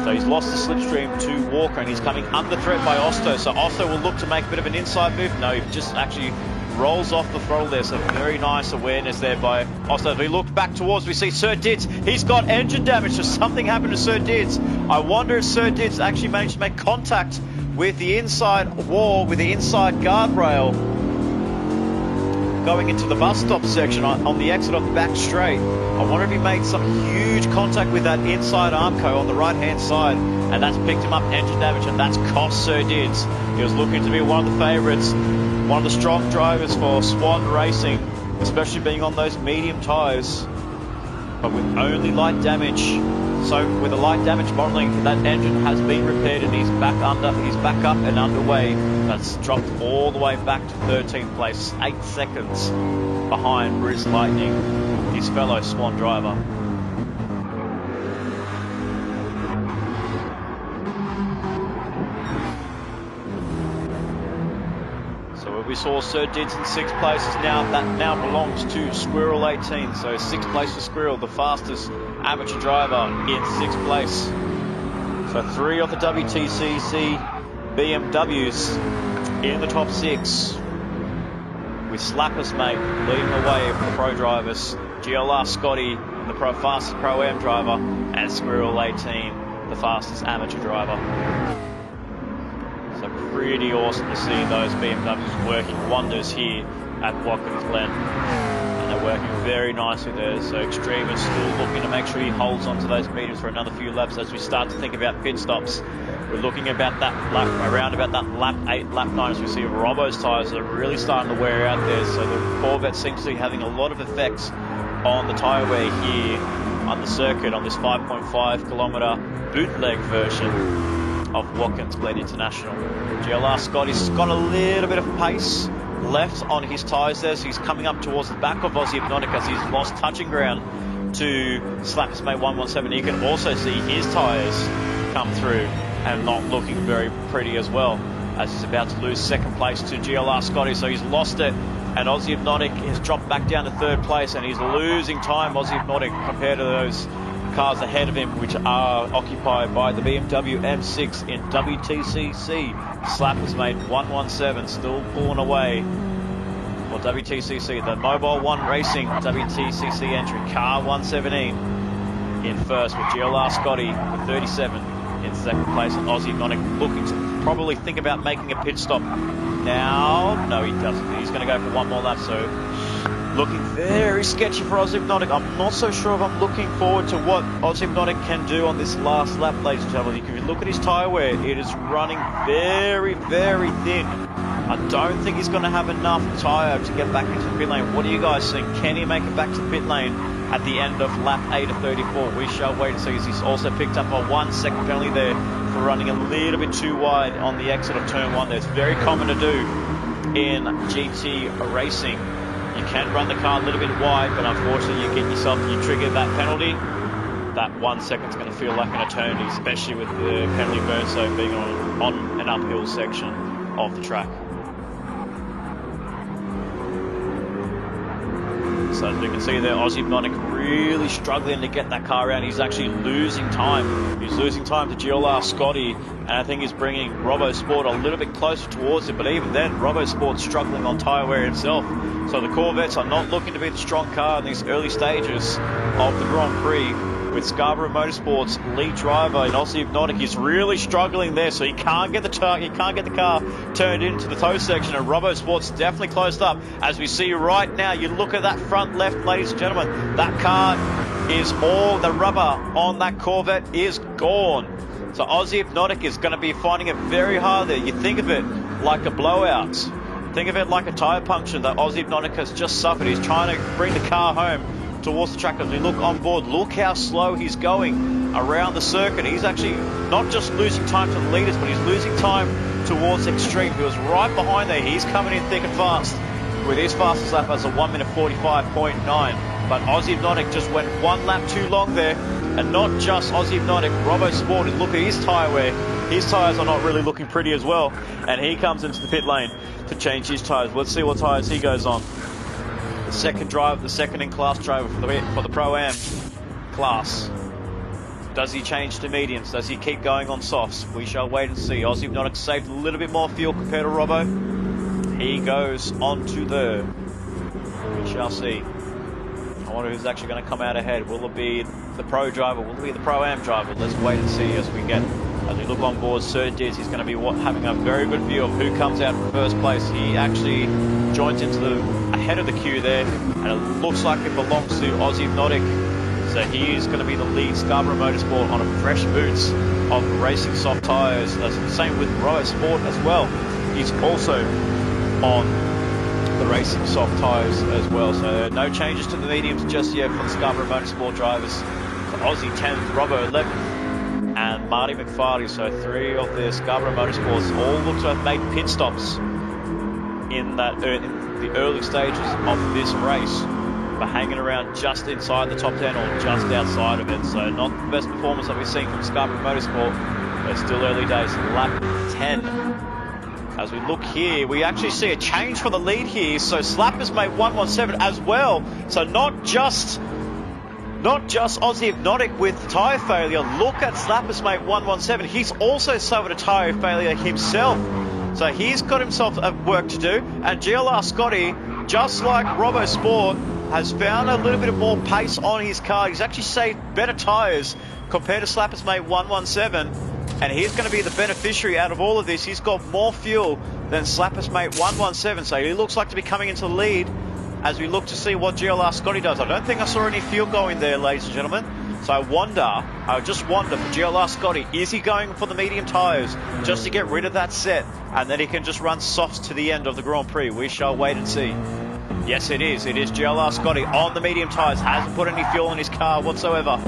So he's lost the slipstream to Walker, and he's coming under threat by Osto. So Osto will look to make a bit of an inside move. No, he just actually rolls off the throttle there. So very nice awareness there by Osto. As we look back towards, we see Sir Dids. He's got engine damage, so something happened to Sir Dids. I wonder if Sir Dids actually managed to make contact with the inside wall, with the inside guardrail, going into the bus stop section on the exit of the back straight. I wonder if he made some huge contact with that inside Armco on the right hand side, and that's picked him up engine damage, and that's cost Sir Dids. He was looking to be one of the favourites, one of the strong drivers for Swan Racing, especially being on those medium tyres, but with only light damage. So with the light damage modelling, that engine has been repaired, and he's back up and underway. That's dropped all the way back to 13th place, 8 seconds behind Bruce Lightning, his fellow Swan driver. So we saw Sir Dids in 6th place, that now belongs to Squirrel 18. So 6th place for Squirrel, the fastest amateur driver, in 6th place. So 3 of the WTCC BMWs in the top 6, with Slapper's mate leading the way for the pro drivers. GLR Scotty, the fastest Pro-Am driver, and Squirrel 18, the fastest amateur driver. So pretty awesome to see those BMWs working wonders here at Watkins Glen. And they're working very nicely there. So Extreme is still looking to make sure he holds onto those mediums for another few laps as we start to think about pit stops. We're looking about that lap, around about that lap 8, lap 9, as we see Robo's tyres are really starting to wear out there. So the Corvette seems to be having a lot of effects on the tyre wear here on the circuit, on this 5.5 kilometre bootleg version of Watkins Glen International. GLR Scotty's got a little bit of pace left on his tyres there, so he's coming up towards the back of Aussie Hypnotic as he's lost touching ground to Slapper's mate 117. You can also see his tyres come through and not looking very pretty as well, as he's about to lose second place to GLR Scotty, so he's lost it, and Aussie Hypnotic has dropped back down to third place, and he's losing time, Aussie Hypnotic, compared to those cars ahead of him, which are occupied by the BMW M6 in WTCC. Slap has made 117, still pulling away. Or WTCC, the Mobile One Racing WTCC entry, car 117 in first, with GLR Scotty with 37 in second place, and Aussie Hypnotic looking to probably think about making a pit stop now. No, he doesn't. He's going to go for one more lap, so looking very sketchy for Aussie Hypnotic. I'm not so sure if I'm looking forward to what Aussie Hypnotic can do on this last lap, ladies and gentlemen. If you look at his tyre wear, it is running very, very thin. I don't think he's going to have enough tyre to get back into the pit lane. What do you guys think? Can he make it back to the pit lane at the end of lap 8 of 34? We shall wait and see, as he's also picked up a 1 second penalty there for running a little bit too wide on the exit of turn 1. That's very common to do in GT racing. You can run the car a little bit wide, but unfortunately you trigger that penalty. That 1 second is going to feel like an eternity, especially with the penalty burn zone being on an uphill section of the track. So as you can see there, Aussie Hypnotic really struggling to get that car around. He's actually losing time. He's losing time to GLR Scotty, and I think he's bringing Robo Sport a little bit closer towards it. But even then, Robo Sport's struggling on tyre wear himself. So the Corvettes are not looking to be the strong car in these early stages of the Grand Prix. With Scarborough Motorsports lead driver in Aussie Hypnotic, he's really struggling there, so he can't get the car turned into the tow section, and Robo Sports definitely closed up. As we see right now, you look at that front left, ladies and gentlemen, that car is all the rubber on that Corvette is gone. So Aussie Hypnotic is going to be finding it very hard there. You think of it like a blowout. Think of it like a tyre puncture that Aussie Hypnotic has just suffered. He's trying to bring the car home towards the track. As we look on board, look how slow he's going around the circuit. He's actually not just losing time to the leaders, but he's losing time towards Extreme, who was right behind there. He's coming in thick and fast with his fastest lap as a 1 minute 45.9. But Aussie Hypnotic just went 1 lap too long there, and not just Aussie Hypnotic, Robo Sport, and look at his tyre wear. His tyres are not really looking pretty as well, and he comes into the pit lane to change his tyres. Let's see what tyres he goes on. The second in class driver for the Pro-Am class. Does he change to mediums? Does he keep going on softs? We shall wait and see. Aussie Hypnotic saved a little bit more fuel compared to Robbo. He goes on to the... We shall see. I wonder who's actually going to come out ahead. Will it be the Pro driver? Will it be the Pro-Am driver? Let's wait and see as we look on board. Sir Diz, he's going to be having a very good view of who comes out in first place. He actually joins into ahead of the queue there, and it looks like it belongs to Aussie Hypnotic. So he is going to be the lead Scarborough Motorsport on a fresh boots of racing soft tyres. Same with Robo Sport as well. He's also on the racing soft tyres as well. So no changes to the mediums just yet for the Scarborough Motorsport drivers. So Aussie 10th, Robbo 11th, and Marty McFarlane. So 3 of the Scarborough Motorsports all look to have made pit stops in the early stages of this race, but hanging around just inside the top 10 or just outside of it. So not the best performance that we've seen from Scarborough Motorsport, but still early days. Lap 10. As we look here, we actually see a change for the lead here. So Slap has made 117 as well. So not just Aussie Hypnotic with tyre failure. Look at Slap has made 117. He's also suffered a tyre failure himself. So he's got himself work to do. And GLR Scotty, just like Robo Sport, has found a little bit of more pace on his car. He's actually saved better tyres compared to Slapper's mate 117, and he's going to be the beneficiary out of all of this. He's got more fuel than Slapper's mate 117, so he looks like to be coming into the lead as we look to see what GLR Scotty does. I don't think I saw any fuel going there, ladies and gentlemen. So I just wonder for GLR Scotty, is he going for the medium tyres just to get rid of that set, and then he can just run softs to the end of the Grand Prix? We shall wait and see. Yes, it is. It is GLR Scotty on the medium tyres. Hasn't put any fuel in his car whatsoever.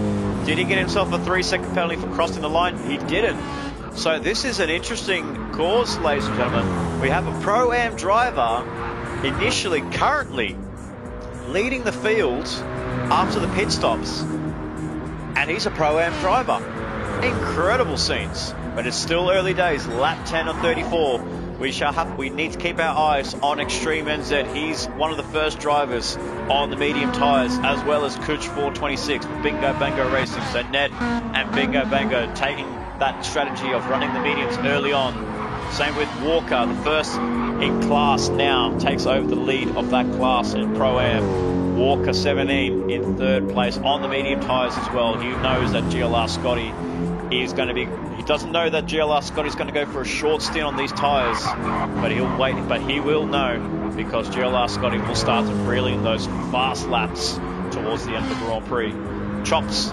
Did he get himself a 3-second penalty for crossing the line? He didn't. So this is an interesting course, ladies and gentlemen. We have a Pro-Am driver currently leading the field after the pit stops. And he's a Pro-Am driver. Incredible scenes. but it's still early days. Lap 10 on 34. We need to keep our eyes on Extreme NZ. He's one of the first drivers on the medium tyres, as well as Kuch 426, Bingo Bango Racing. So Ned and Bingo Bango taking that strategy of running the mediums early on. Same with Walker, the first in class now, takes over the lead of that class in Pro-Am. Walker 17 in third place on the medium tyres as well. He knows that GLR Scotty is going to be, he doesn't know that GLR Scotty's going to go for a short stint on these tyres, but he'll wait, but he will know, because GLR Scotty will start to reel in those fast laps towards the end of the Grand Prix. Chops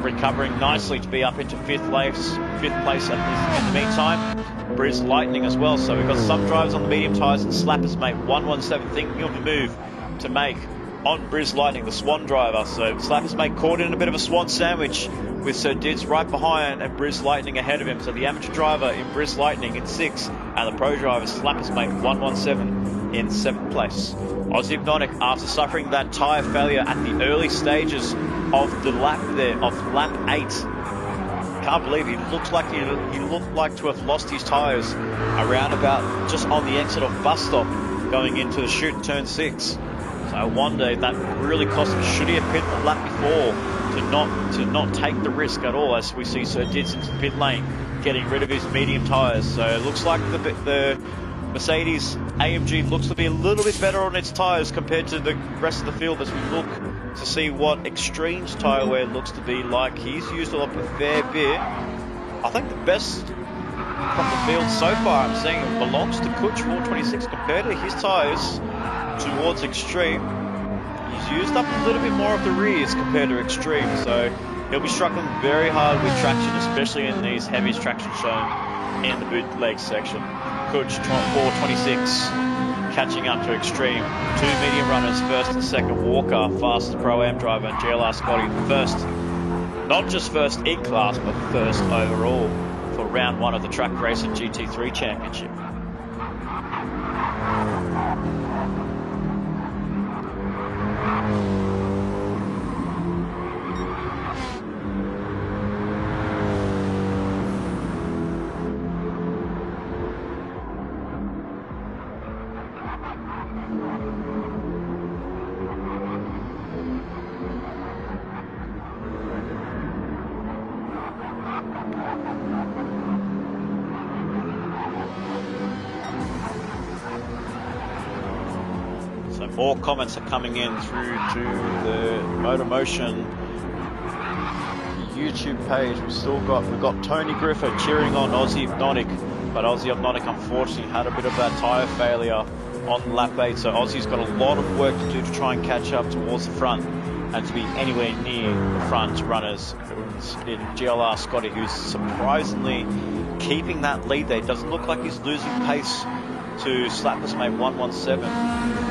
recovering nicely to be up into fifth place in the meantime. Briz Lightning as well, so we've got some drivers on the medium tyres, and Slappers Mate 117 thinking of a move to make on Briz Lightning, the Swan driver. So Slappers Mate caught in a bit of a Swan sandwich with Sir Dids right behind and Briz Lightning ahead of him. So the amateur driver in Briz Lightning in 6th, and the pro driver Slappers Mate 117 in 7th place. Aussie Hypnotic, after suffering that tyre failure at the early stages of the lap there, of lap 8, can't believe he looked like to have lost his tyres around about just on the exit of bus stop going into the chute turn 6. So I wonder if that really cost him. Should he have pit the lap before to not take the risk at all, as we see Sir Dids into the pit lane getting rid of his medium tyres. So it looks like the Mercedes AMG looks to be a little bit better on its tyres compared to the rest of the field, as we look to see what Extreme's tyre wear looks to be like. He's used up a fair bit. I think the best from the field so far I'm seeing belongs to Kuch 426 compared to his tyres towards Extreme. He's used up a little bit more of the rears compared to Extreme, so he'll be struggling very hard with traction, especially in these heaviest traction shown in the bootleg section. Kuch 426 catching up to Extreme. Two medium runners, first and second. Walker, fastest Pro-Am driver, and GLR Scotty first, not just first in class, but first overall for round 1 of the Track Racing GT3 Championship. More comments are coming in through to the Motormotion YouTube page. We've got Tony Griffith cheering on Aussie Hypnotic, but Aussie Hypnotic unfortunately had a bit of that tyre failure on lap 8, so Aussie's got a lot of work to do to try and catch up towards the front and to be anywhere near the front runners in GLR Scotty, who's surprisingly keeping that lead there. It doesn't look like he's losing pace to Slappers Mate 117.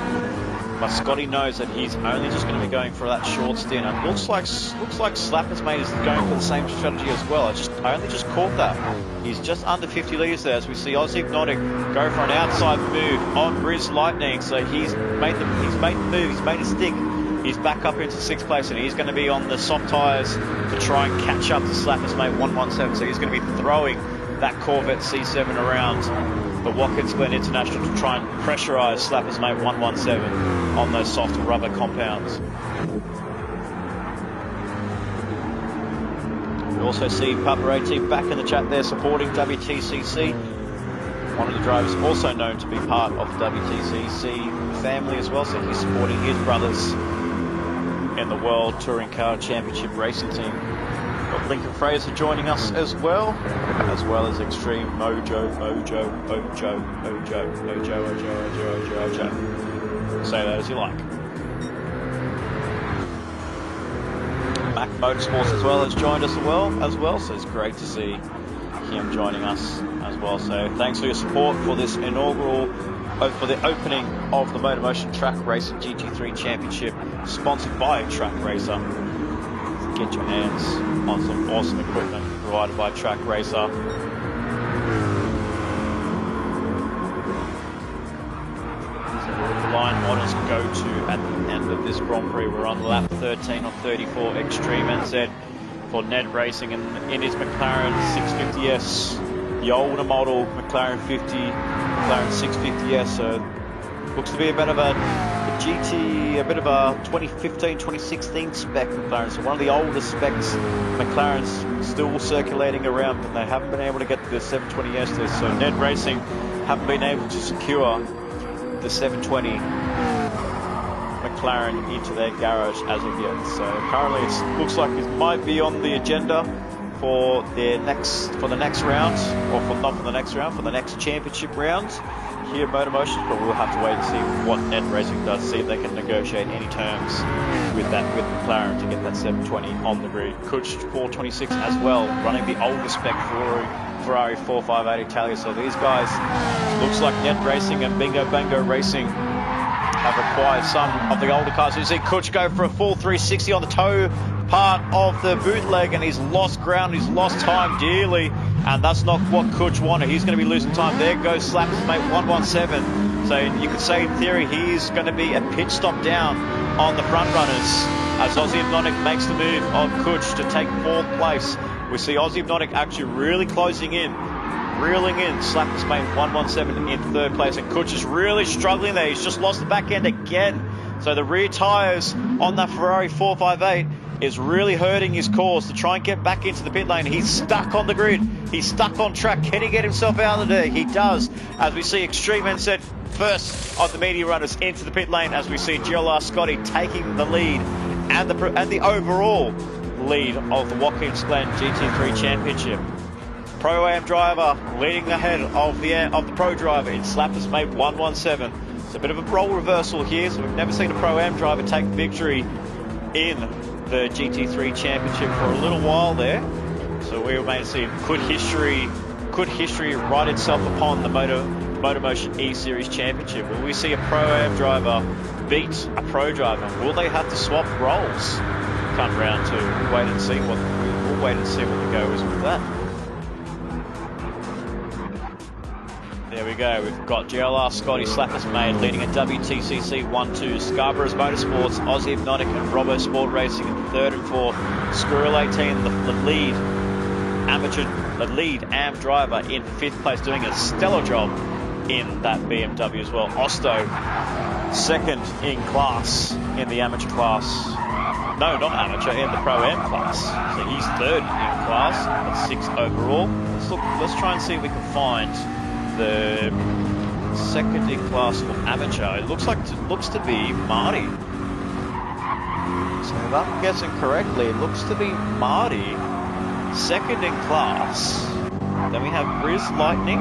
But Scotty knows that he's only just going to be going for that short stint, and looks like Slappers Mate is going for the same strategy as well. I only just caught that. He's just under 50 litres there, as we see Aussie Hypnotic go for an outside move on Briz Lightning. So he's made the move, he's made a stick. He's back up into 6th place, and he's going to be on the soft tyres to try and catch up to Slappers Mate 117. So he's going to be throwing that Corvette C7 around the Watkins Glen International to try and pressurise Slappers Mate 117 on those soft rubber compounds. We also see Paparazzi back in the chat there supporting WTCC. One of the drivers also known to be part of the WTCC family as well, so he's supporting his brothers in the World Touring Car Championship racing team. Got Lincoln Fraser joining us as well as Extreme Mojo. Say that as you like. Mac Motorsports as well has joined us as well, so it's great to see him joining us as well. So thanks for your support for this for the opening of the Motormotion Track Racing GT3 Championship, sponsored by Track Racer. Get your hands on some awesome equipment provided by Track Racer. Line models go to at the end of this Grand Prix. We're on lap 13 of 34 Extreme NZ for Ned Racing in his McLaren 650S. the older model McLaren 50, McLaren 650S. So looks to be a bit of a GT, a bit of a 2015, 2016 spec McLaren. So one of the older specs McLaren's still circulating around, but they haven't been able to get the 720S there. So Ned Racing haven't been able to secure the 720 McLaren into their garage as of yet. So currently it looks like it might be on the agenda for the next round, or not for the next round, for the next championship round here at Motor Motion. But we'll have to wait and see what Ned Racing does, see if they can negotiate any terms with McLaren to get that 720 on the grid. Kuch 426 as well, running the older spec Ferrari 458 Italia. So these guys, looks like Ned Racing and Bingo Bango Racing have acquired some of the older cars. You see Kuch go for a full 360 on the toe part of the bootleg, and he's lost ground, he's lost time dearly, and that's not what Kuch wanted. He's going to be losing time. There goes Slappers mate 117. So you could say in theory he's going to be a pit stop down on the front runners as Aussie Hypnotic makes the move on Kuch to take 4th place. We see Aussie Hypnotic actually really closing in, reeling in Slappers mate 117 in 3rd place, and Kuch is really struggling there. He's just lost the back end again. So the rear tyres on that Ferrari 458 is really hurting his cause to try and get back into the pit lane. He's stuck on the grid. He's stuck on track. Can he get himself out of there? He does, as we see Extreme Enset first of the media runners into the pit lane, as we see GLR Scotty taking the lead and the overall lead of the Watkins Glen GT3 Championship. Pro-Am driver leading ahead of the pro driver in Slappers mate 117. It's a bit of a role reversal here, so we've never seen a Pro-Am driver take victory in the GT3 Championship for a little while there. So we may see, could history write itself upon the Motor Motion E-Series Championship? Will we see a Pro-Am driver beat a pro driver? Will they have to swap roles come round 2? We'll wait and see what the go is with that. There we go, we've got GLR Scotty Slappers mate leading at WTCC 1-2, Scarborough's Motorsports, Aussie Hypnotic and Robbo Sport Racing in 3rd and 4th, Squirrel 18 the lead AM driver in 5th place, doing a stellar job in that BMW as well. Osto 2nd in class in the amateur class. No, not amateur, in the Pro-Am class. So he's 3rd in class, at 6th overall. Let's try and see if we can find the 2nd in class for amateur. It looks to be Marty. So if I'm guessing correctly, it looks to be Marty, 2nd in class. Then we have Grizz Lightning,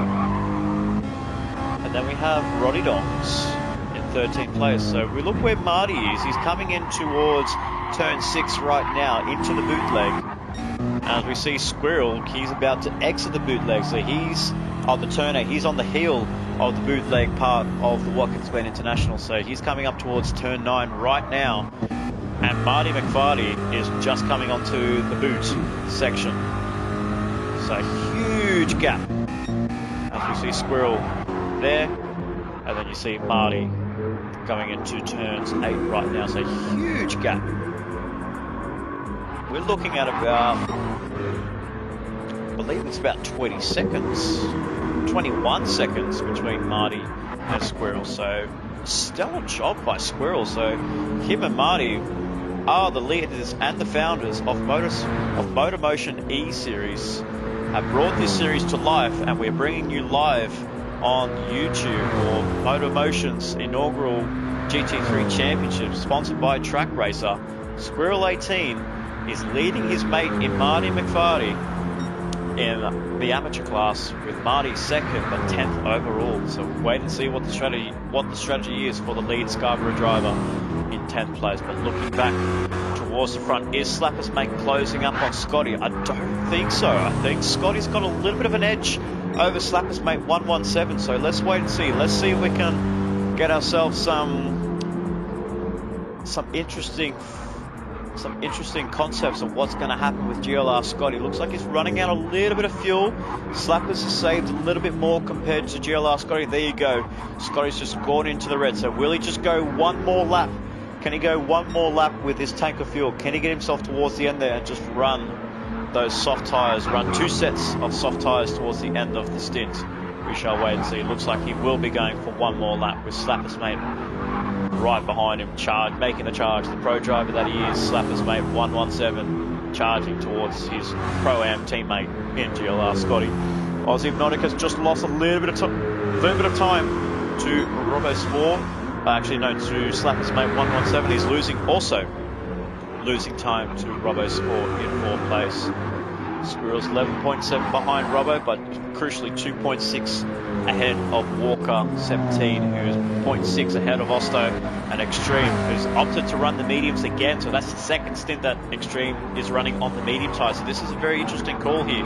and then we have Roddy Dongs in 13th place. So we look where Marty is. He's coming in towards turn 6 right now into the bootleg. As we see Squirrel, he's about to exit the bootleg, so he's on the turner. He's on the heel of the bootleg part of the Watkins Glen International, so he's coming up towards turn 9 right now. And Marty McFarty is just coming onto the boot section. So huge gap as we see Squirrel there, and then you see Marty going into turns 8 right now. So huge gap. We're looking at about, I believe it's about 20 seconds, 21 seconds between Marty and Squirrel. So stellar job by Squirrel. So him and Marty are the leaders and the founders of Motor Motion E-Series, have brought this series to life, and we're bringing you live on YouTube for Motor Motion's inaugural GT3 Championship, sponsored by Track Racer. Squirrel 18 is leading his mate in Marty McFarty in the amateur class, with Marty 2nd but 10th overall. So wait and see what the strategy is for the lead Scarborough driver in 10th place. But looking back towards the front, is Slappers mate closing up on Scotty? I don't think so. I think Scotty's got a little bit of an edge over Slappers mate 117. So let's wait and see. Let's see if we can get ourselves some interesting concepts of what's going to happen with GLR Scotty. Looks like he's running out a little bit of fuel. Slappers has saved a little bit more compared to GLR Scotty. There you go. Scotty's just gone into the red. So will he just go one more lap? Can he go one more lap with his tank of fuel? Can he get himself towards the end there and just run those soft tyres, run 2 sets of soft tyres towards the end of the stint. We shall wait and see. It looks like he will be going for one more lap with Slapper's Mate right behind him, making the charge. The pro driver that he is, Slapper's Mate 117, charging towards his Pro-Am teammate in GLR Scotty. Aussie Hypnotic just lost a little bit of time to Robbo Sport. To Slapper's Mate 117. He's losing time to Robbo Sport in 4th place. Squirrels 11.7 behind Robbo, but crucially 2.6 ahead of Walker 17, who is 0.6 ahead of Osto, and Extreme, who's opted to run the mediums again. So that's the second stint that Extreme is running on the medium tyre. So this is a very interesting call here.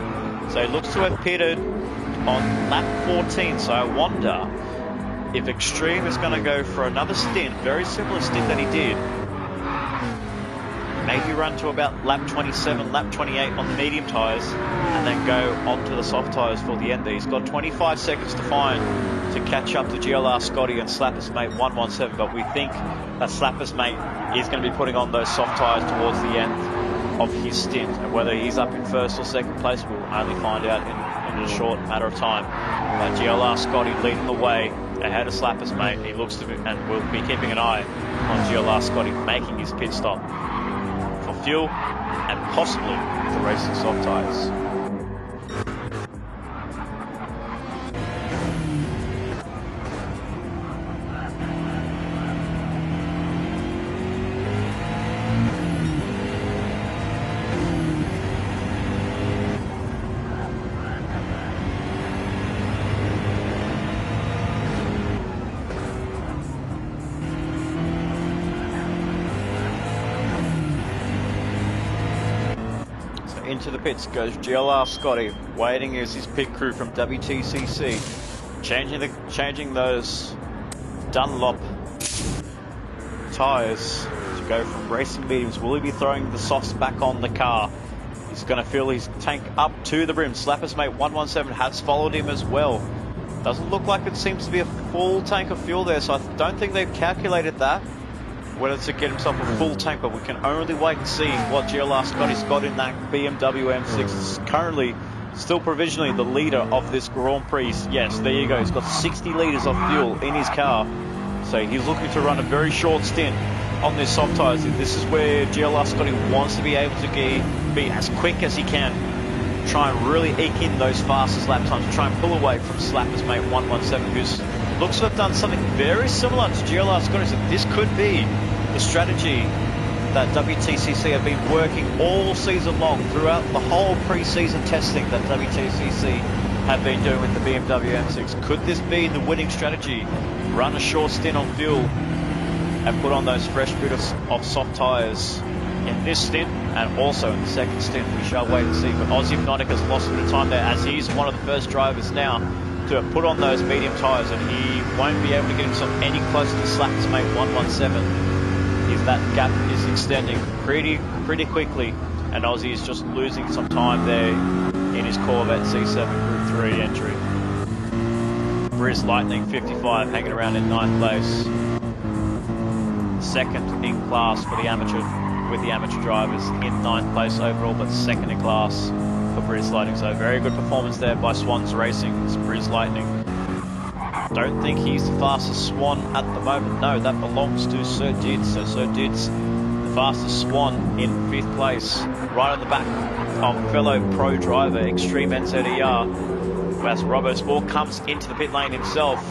So he looks to have pitted on lap 14. So I wonder if Extreme is going to go for another stint, very similar stint that he did. Maybe run to about lap 27, lap 28 on the medium tyres, and then go onto the soft tyres for the end. He's got 25 seconds to catch up to GLR Scotty and Slapper's Mate 117, but we think that Slapper's Mate is going to be putting on those soft tyres towards the end of his stint, and whether he's up in 1st or 2nd place, we'll only find out in a short matter of time. GLR Scotty leading the way ahead of Slapper's Mate. He looks to be, and we'll be keeping an eye on GLR Scotty making his pit stop for fuel and possibly for racing soft tyres. Into the pits goes GLR Scotty. Waiting is his pit crew from WTCC, changing those Dunlop tyres to go from racing mediums. Will he be throwing the softs back on the car? He's going to fill his tank up to the brim. Slapper's Mate 117 has followed him as well. Doesn't look like it seems to be a full tank of fuel there, so I don't think they've calculated that, whether to get himself a full tank, but we can only wait and see what GLR Scotty's got in that BMW M6. It's currently still provisionally the leader of this Grand Prix. Yes, there you go. He's got 60 litres of fuel in his car. So he's looking to run a very short stint on this soft tyres. This is where GLR Scotty wants to be able to be as quick as he can. Try and really eke in those fastest lap times. Try and pull away from Slapper's Mate 117, who's looks to have done something very similar to GLR Scotty. So this could be the strategy that WTCC have been working all season long, throughout the whole pre-season testing that WTCC have been doing with the BMW M6. Could this be the winning strategy? Run a short stint on fuel and put on those fresh bit of soft tyres in this stint and also in the second stint. We shall wait and see. But Aussie Hypnotic has lost a bit of time there, as he's one of the first drivers now to put on those medium tyres, and he won't be able to get himself any closer to Slapper's Mate 117. That gap is extending pretty quickly, and Aussie is just losing some time there in his Corvette C7 Group 3 entry. Briz Lightning 55 hanging around in 9th place. Second in class for the amateur, with the amateur drivers in 9th place overall, but second in class for Briz Lightning. So very good performance there by Swans Racing. It's Briz Lightning. Don't think he's the fastest Swan at the moment. No, that belongs to Sir Dids. So Sir Dids, the fastest Swan, in 5th place, right on the back of fellow pro driver Extreme NZER. As Robbo Sport comes into the pit lane himself.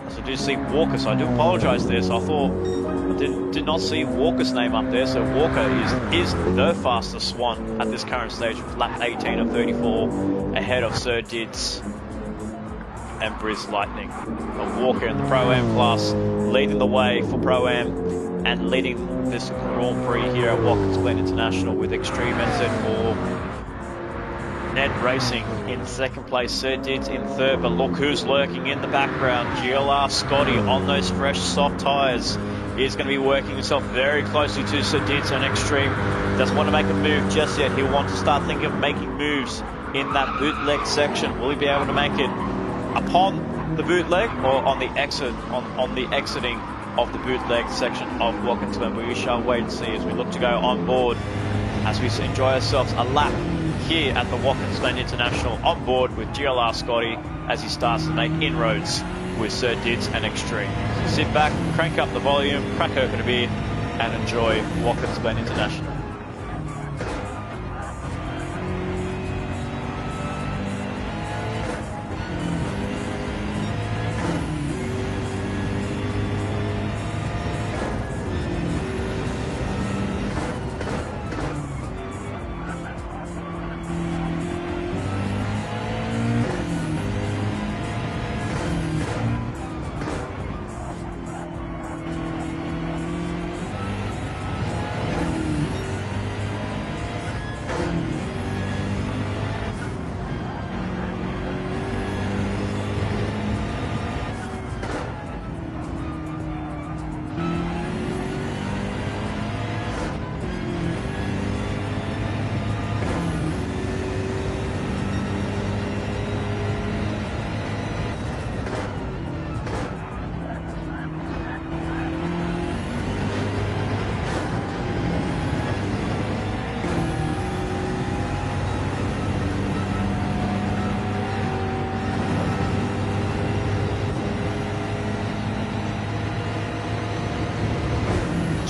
So I do see Walker, so I do apologise there. So I thought I did not see Walker's name up there. So Walker is the fastest Swan at this current stage, with lap 18 of 34 ahead of Sir Dids and Briz Lightning. But Walker in the Pro-Am class, leading the way for Pro-Am and leading this Grand Prix here at Watkins Glen International with Extreme NZ4. Ned Racing in 2nd place, Sir Dids in 3rd, but look who's lurking in the background. GLR Scotty on those fresh soft tyres. He's going to be working himself very closely to Sir Dids, and Extreme doesn't want to make a move just yet. He'll want to start thinking of making moves in that bootleg section. Will he be able to make it upon the bootleg or on the on the exiting of the bootleg section of Watkins Glen? We shall wait and see as we look to go on board as we enjoy ourselves a lap here at the Watkins Glen International on board with GLR Scotty as he starts to make inroads with Sir Dids and Extreme. So sit back, crank up the volume, crack open a beer and enjoy Watkins Glen International.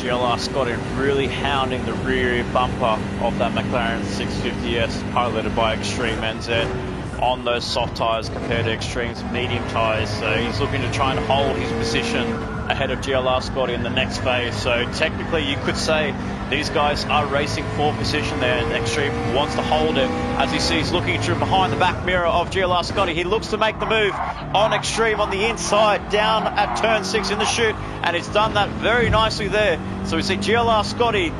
GLR Scotty really hounding the rear bumper of that McLaren 650S piloted by Extreme NZ on those soft tyres compared to Extreme's medium tyres. So he's looking to try and hold his position ahead of GLR Scotty in the next phase. So technically you could say these guys are racing for position there, and Extreme wants to hold it as he sees looking through behind the back mirror of GLR Scotty. He looks to make the move on Extreme on the inside down at turn 6 in the chute, and he's done that very nicely there. So we see GLR Scotty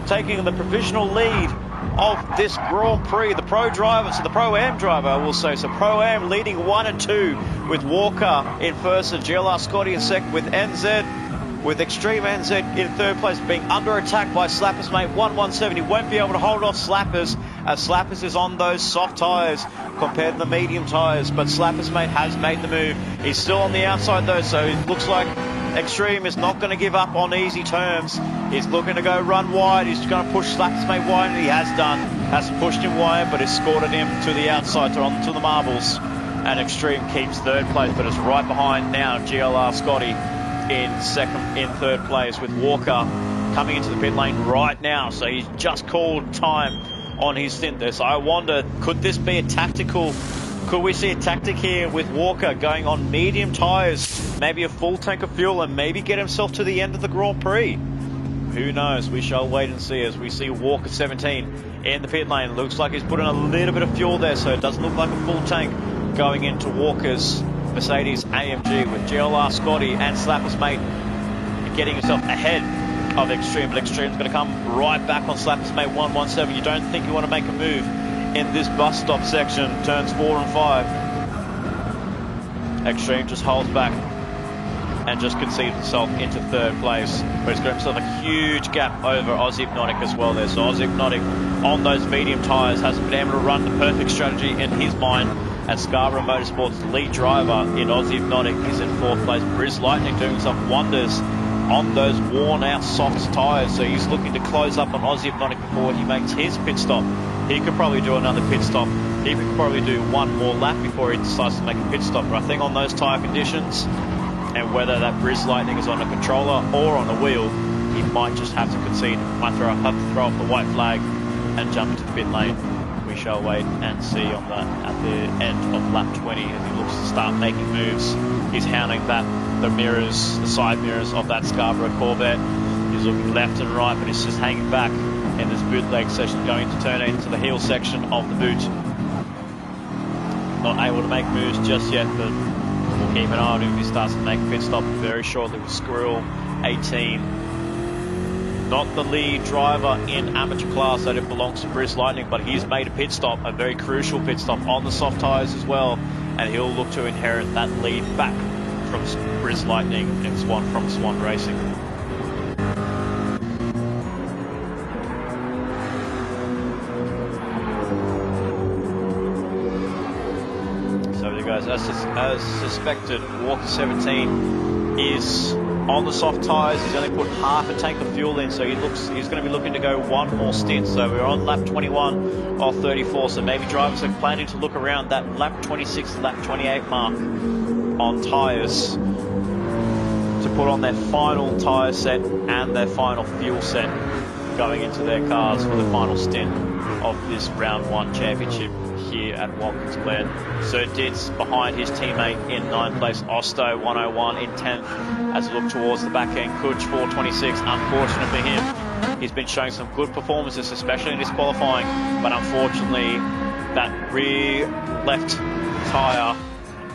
taking the provisional lead of this Grand Prix, the Pro driver, so the Pro-Am driver I will say. So Pro-Am leading 1 and 2 with Walker in first and GLR Scotty in second, with NZ, with Extreme NZ in third place, being under attack by Slappers Mate 117. He won't be able to hold off Slappers, as Slappers is on those soft tyres compared to the medium tyres, but Slappers Mate has made the move. He's still on the outside though, so it looks like Extreme is not going to give up on easy terms. He's looking to go run wide. He's going to push Slappers Mate wide, and he has done. Hasn't pushed him wide, but has escorted him to the outside, onto the marbles. And Extreme keeps third place, but is right behind now GLR Scotty in third place, with Walker coming into the pit lane right now. So he's just called time on his stint there. So I wonder, could this be a tactical? Could we see a tactic here with Walker going on medium tyres, maybe a full tank of fuel, and maybe get himself to the end of the Grand Prix? Who knows? We shall wait and see as we see Walker 17 in the pit lane. Looks like he's put in a little bit of fuel there, so it doesn't look like a full tank going into Walker's Mercedes AMG, with GLR Scotty and Slappers Mate getting himself ahead of Extreme. But Extreme's going to come right back on Slappers Mate 117. You don't think you want to make a move in this bus stop section, turns 4 and 5. Extreme just holds back and just concedes himself into third place, but he's got himself a huge gap over Aussie Hypnotic as well there. So Aussie Hypnotic on those medium tyres hasn't been able to run the perfect strategy in his mind, and Scarborough Motorsports' lead driver in Aussie Hypnotic is in fourth place. Briz Lightning doing himself wonders on those worn out soft tyres, so he's looking to close up on Aussie Hypnotic before he makes his pit stop. He could probably do another pit stop. He could probably do one more lap before he decides to make a pit stop. But I think on those tyre conditions, and whether that Briz Lightning is on a controller or on a wheel, he might just have to concede. Might have to throw off the white flag and jump into the pit lane. We shall wait and see on that at the end of lap 20 as he looks to start making moves. He's hounding the mirrors, the side mirrors of that Scarborough Corvette. He's looking left and right, but he's just hanging back in this bootleg session, going to turn into the heel section of the boot. Not able to make moves just yet, but we'll keep an eye on him if he starts to make a pit stop very shortly with Squirrel 18. Not the lead driver in amateur class, that it belongs to Briz Lightning, but he's made a pit stop, a very crucial pit stop on the soft tyres as well, and he'll look to inherit that lead back from Briz Lightning and from Swan Racing. So there you guys, as suspected, Walker 17 is on the soft tyres. He's only put half a tank of fuel in, so he's going to be looking to go one more stint. So we're on lap 21 of 34, so maybe drivers are planning to look around that lap 26, lap 28 mark on tyres to put on their final tyre set and their final fuel set going into their cars for the final stint of this round 1 championship here at Watkins Glen. Sir Ditz behind his teammate in 9th place, Osto 101 in 10th as we look towards the back end. Kuch 426, unfortunate for him. He's been showing some good performances, especially in this qualifying, but unfortunately that rear left tyre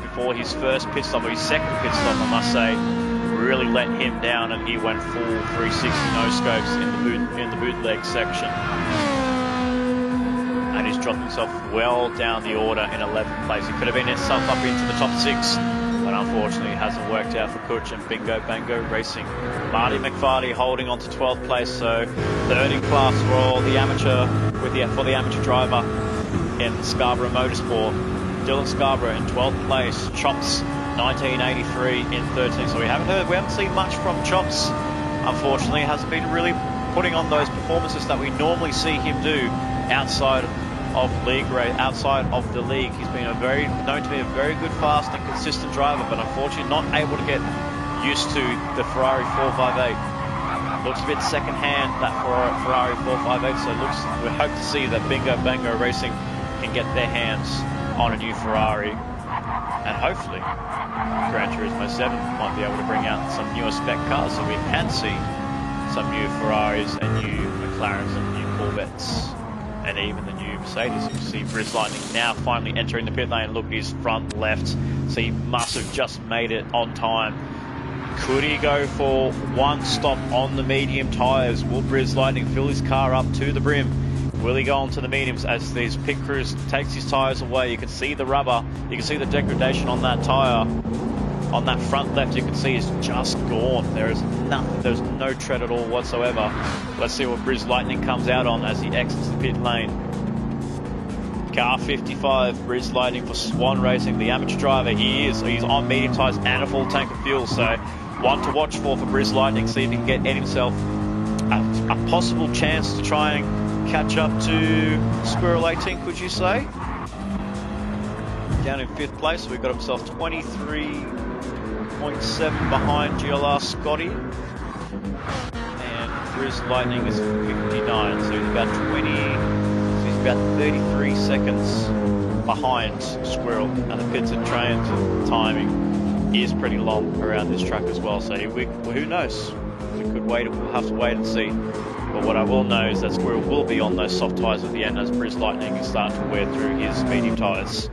before his first pit stop, or his second pit stop I must say, really let him down, and he went full 360 no scopes in the bootleg section. And he's dropped himself well down the order in 11th place. He could have been himself up into the top 6, but unfortunately it hasn't worked out for Kuch and Bingo Bango Racing. Marty McFarty holding on to 12th place, so third in class for the amateur for the amateur driver in Scarborough Motorsport. Dylan Scarborough in 12th place. Chops 1983 in 13th. So we haven't seen much from Chops. Unfortunately, hasn't been really putting on those performances that we normally see him do outside of the league. He's been known to be a very good, fast and consistent driver, but unfortunately not able to get used to the Ferrari 458. Looks a bit second-hand, that Ferrari 458, so we hope to see that Bingo Bango Racing can get their hands on a new Ferrari, and hopefully Gran Turismo 7 might be able to bring out some newer spec cars, so we can see some new Ferraris and new McLarens and new Corvettes, and even the new Mercedes. You see Briz Lightning now finally entering the pit lane. Look, he's front left, so he must have just made it on time. Could he go for one stop on the medium tyres? Will Briz Lightning fill his car up to the brim? Will he go on to the mediums as these pit crews takes his tyres away? You can see the rubber, you can see the degradation on that tyre. On that front left, you can see is just gone. There is nothing, there's no tread at all whatsoever. Let's see what Briz Lightning comes out on as he exits the pit lane. Car 55, Briz Lightning for Swan Racing, the amateur driver. He's on medium tyres and a full tank of fuel, so one to watch for Briz Lightning, see if he can get himself a possible chance to try and catch up to Squirrel 18, could you say? Down in 5th place, we've got himself 23.7 behind GLR Scotty, and Briz Lightning is 59, so he's about 33 seconds behind Squirrel, and the pits and trains timing is pretty long around this track as well, so who knows? We'll have to wait and see. But what I will know is that Squirrel will be on those soft tyres at the end as Briz Lightning is starting to wear through his medium tyres.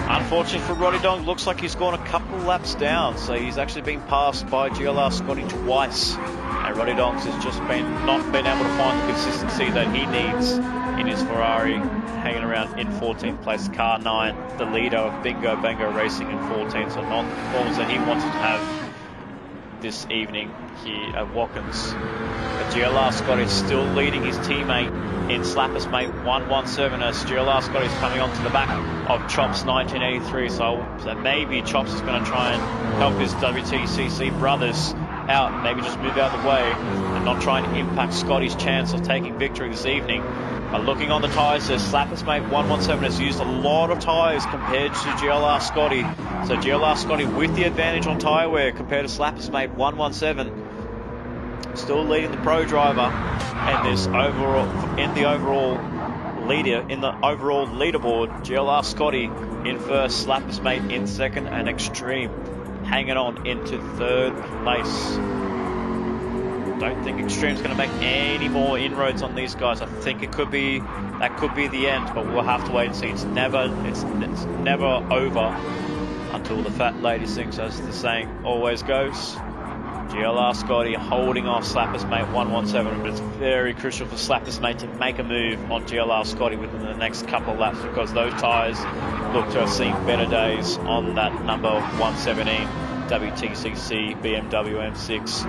Unfortunately for Roddy Dong, looks like he's gone a couple laps down, so he's actually been passed by GLR Scotty twice, and Roddy Dongs has just not been able to find the consistency that he needs in his Ferrari, hanging around in 14th place. Car 9, the leader of Bingo Bango Racing in 14th, so not the performance that he wanted to have this evening here at Watkins. But GLR Scott is still leading his teammate in Slappers Mate 117 as GLR Scott is coming onto the back of Chops 1983, so maybe Chops is going to try and help his WTCC brothers out, maybe just move out of the way and not try and impact Scotty's chance of taking victory this evening. But looking on the tyres, Slappers Mate 117 has used a lot of tyres compared to GLR Scotty. So GLR Scotty with the advantage on tyre wear compared to Slappers Mate 117. Still leading the pro driver and this overall in the overall leaderboard. GLR Scotty in first, Slappers Mate in second, and Extreme hanging on into 3rd place. Don't think Extreme's going to make any more inroads on these guys. I think that could be the end, but we'll have to wait and see. It's never over until the fat lady sings, as the saying always goes. GLR Scotty holding off Slappers Mate 117, but it's very crucial for Slappers Mate to make a move on GLR Scotty within the next couple of laps, because those tyres look to have seen better days on that number 117 WTCC BMW M6.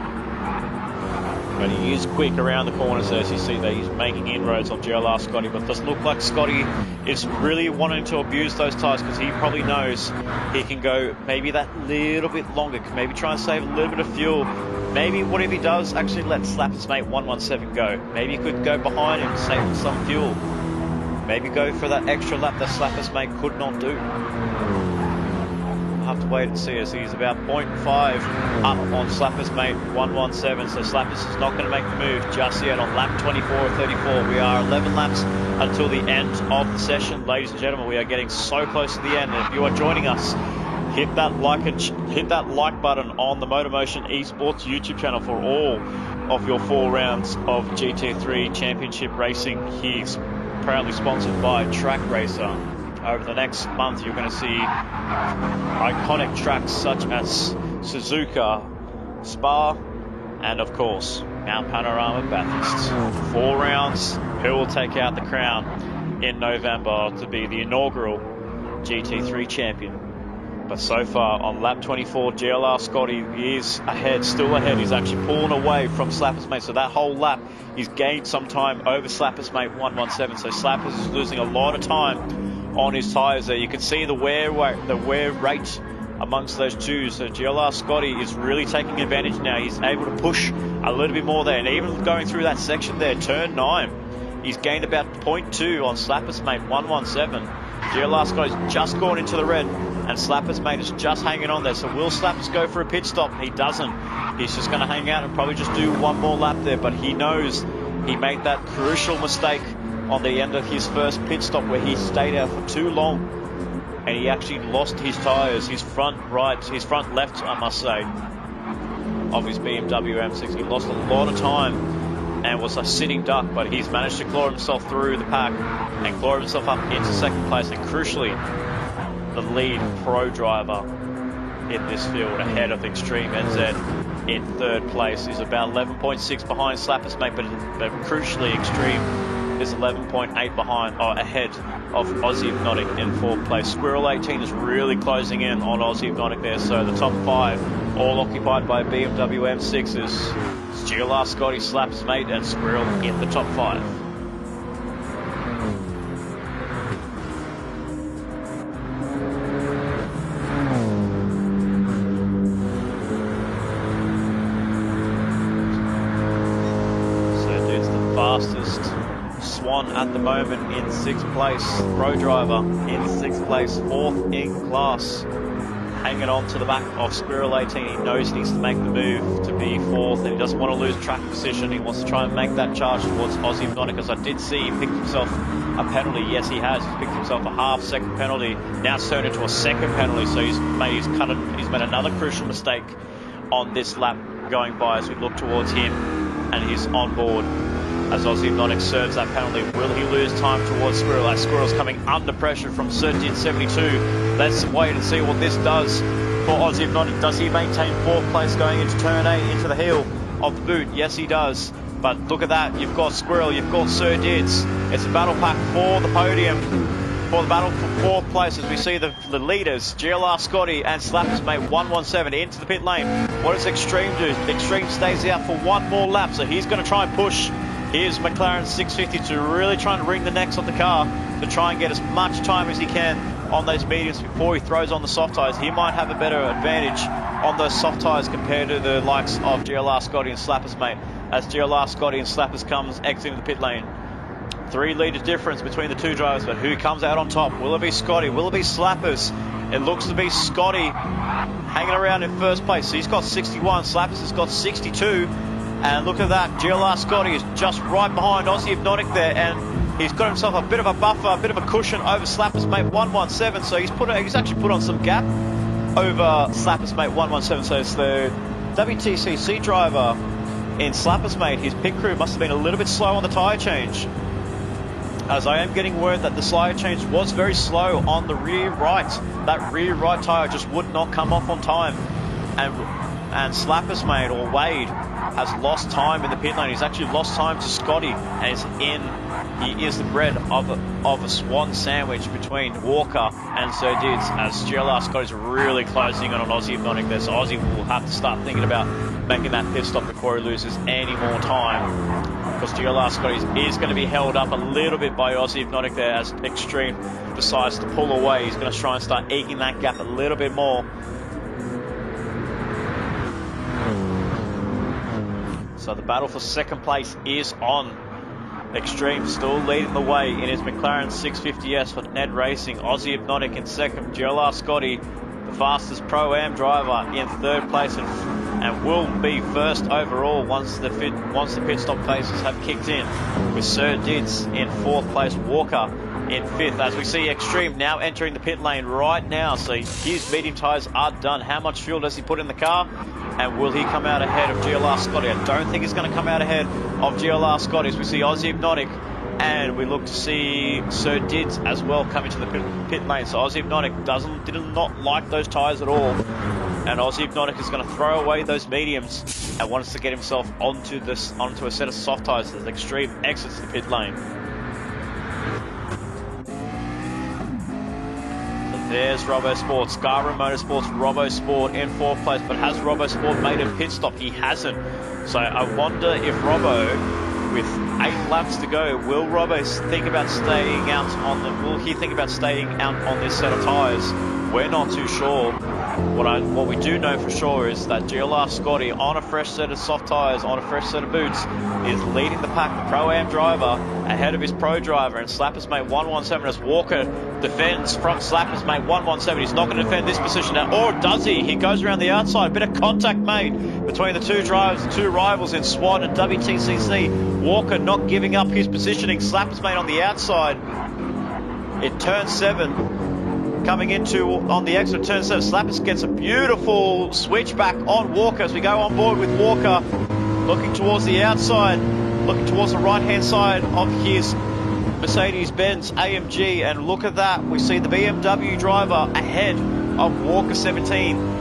But he is quick around the corners, as you see that he's making inroads on GLR Scotty, but it doesn't look like Scotty is really wanting to abuse those tyres, because he probably knows he can go maybe that little bit longer, can maybe try and save a little bit of fuel. Maybe what if he does actually let Slappers Mate 117 go? Maybe he could go behind him, save some fuel. Maybe go for that extra lap that Slappers Mate could not do. We'll have to wait and see, as he's about 0.5 up on Slappers Mate 117, so Slappers is not going to make the move just yet on lap 24-34. We are 11 laps until the end of the session. Ladies and gentlemen, we are getting so close to the end, and if you are joining us, hit that like button on the MotorMotion Esports YouTube channel for all of your 4 rounds of GT3 Championship racing. He's proudly sponsored by Track Racer. Over the next month, you're going to see iconic tracks such as Suzuka, Spa, and of course Mount Panorama Bathurst. 4 rounds. Who will take out the crown in November to be the inaugural GT3 champion? But so far on lap 24, GLR Scotty is ahead, still ahead. He's actually pulling away from Slappers Mate. So that whole lap, he's gained some time over Slappers Mate 117. So Slappers is losing a lot of time on his tyres there. You can see the wear rate amongst those two. So GLR Scotty is really taking advantage now. He's able to push a little bit more there. And even going through that section there, turn 9, he's gained about 0.2 on Slappers Mate 117. GLR Scotty's just gone into the red, and Slappers Mate is just hanging on there. So will Slappers go for a pit stop? He doesn't. He's just going to hang out and probably just do one more lap there, but he knows he made that crucial mistake on the end of his first pit stop where he stayed out for too long, and he actually lost his tyres, his front left, I must say, of his BMW M6. He lost a lot of time and was a sitting duck, but he's managed to claw himself through the pack and claw himself up into second place, and crucially the lead pro driver in this field ahead of Extreme NZ in third place is about 11.6 behind Slappers Mate, but crucially Extreme is 11.8 behind, or ahead of Aussie Hypnotic in fourth place. Squirrel 18 is really closing in on Aussie Hypnotic there, so the top 5 all occupied by BMW M6s. It's GLR Scotty, Slappers Mate and Squirrel in the top 5. Swan at the moment in 6th place, pro driver in 6th place, 4th in class, hanging on to the back of Squirrel 18. He knows he needs to make the move to be 4th, and he doesn't want to lose track position. He wants to try and make that charge towards Aussie Hypnotic, as I did see he picked himself a penalty. Yes, he has. He's picked himself a half-second penalty. Now it's turned into a second penalty, so he's made another crucial mistake on this lap going by as we look towards him, and he's on board as Aussie Hypnotic serves that penalty. Will he lose time towards Squirrel? That Squirrel's coming under pressure from Certainty 72. Let's wait and see what this does for Aussie Hypnotic. Does he maintain 4th place going into turn 8 into the heel of the boot? Yes, he does. But look at that. You've got Squirrel, you've got Sir Dids. It's a battle pack for the podium, for the battle for 4th place, as we see the leaders, GLR Scotty and Slappers Mate 117 into the pit lane. What does Extreme do? Extreme stays out for one more lap, so he's going to try and push. Here's McLaren 650 to really try and wring the necks of the car to try and get as much time as he can on those mediums before he throws on the soft tyres. He might have a better advantage on those soft tyres compared to the likes of GLR Scotty and Slappers Mate, as GLR Scotty and Slappers comes exiting the pit lane. 3 litre difference between the two drivers, but who comes out on top? Will it be Scotty? Will it be Slappers? It looks to be Scotty hanging around in first place. So he's got 61, Slappers has got 62. And look at that, GLR Scotty is just right behind Aussie Hypnotic there, and he's got himself a bit of a buffer, a bit of a cushion over Slappers Mate 117, so he's actually put on some gap over Slappers Mate 117, so it's the WTCC driver in Slappers Mate. His pit crew must have been a little bit slow on the tyre change, as I am getting word that the tyre change was very slow on the rear right. That rear right tyre just would not come off on time, and and Slappers mate, or Wade, has lost time in the pit lane. He's actually lost time to Scotty, and he is the bread of a swan sandwich between Walker and Sir Dids, as GLR Scotty's really closing on an Aussie Hypnotic there. So Aussie will have to start thinking about making that pit stop before he loses any more time, because GLR Scotty is going to be held up a little bit by Aussie Hypnotic there, as Extreme decides to pull away. He's going to try and start eking that gap a little bit more. So the battle for second place is on. Extreme still leading the way in his McLaren 650S for Ned Racing. Aussie Hypnotic in second. GLR Scotty, the fastest Pro-Am driver, in third place, and will be first overall once the pit stop phases have kicked in, with Sir Dids in fourth place, Walker in fifth, as we see Extreme now entering the pit lane right now. So his medium tyres are done. How much fuel does he put in the car, and will he come out ahead of GLR Scotty? I don't think he's going to come out ahead of GLR Scotty, as we see Aussie Hypnotic, and we look to see Sir Dids as well coming to the pit lane. So Aussie Hypnotic did not like those tyres at all, and Aussie Hypnotic is going to throw away those mediums and wants to get himself onto a set of soft tyres as Extreme exits the pit lane. There's Robosport, Scarborough Motorsports, Robosport in fourth place, but has Robosport made a pit stop? He hasn't. So I wonder if Robbo, with 8 laps to go, will Robbo think about staying out will he think about staying out on this set of tyres? We're not too sure. What we do know for sure is that GLR Scotty, on a fresh set of soft tyres, on a fresh set of boots, is leading the pack, the Pro-Am driver, ahead of his Pro driver, and Slappers Mate 117 as Walker defends from Slappers Mate 117. He's not going to defend this position now, or does he? He goes around the outside. Bit of contact made between the two drivers, the two rivals in SWAT and WTCC. Walker not giving up his positioning. Slappers Mate on the outside. In turn 7. Coming into on the exit of turn 7, Slappers gets a beautiful switchback on Walker as we go on board with Walker, looking towards the outside, looking towards the right hand side of his Mercedes-Benz AMG, and look at that, we see the BMW driver ahead of Walker 17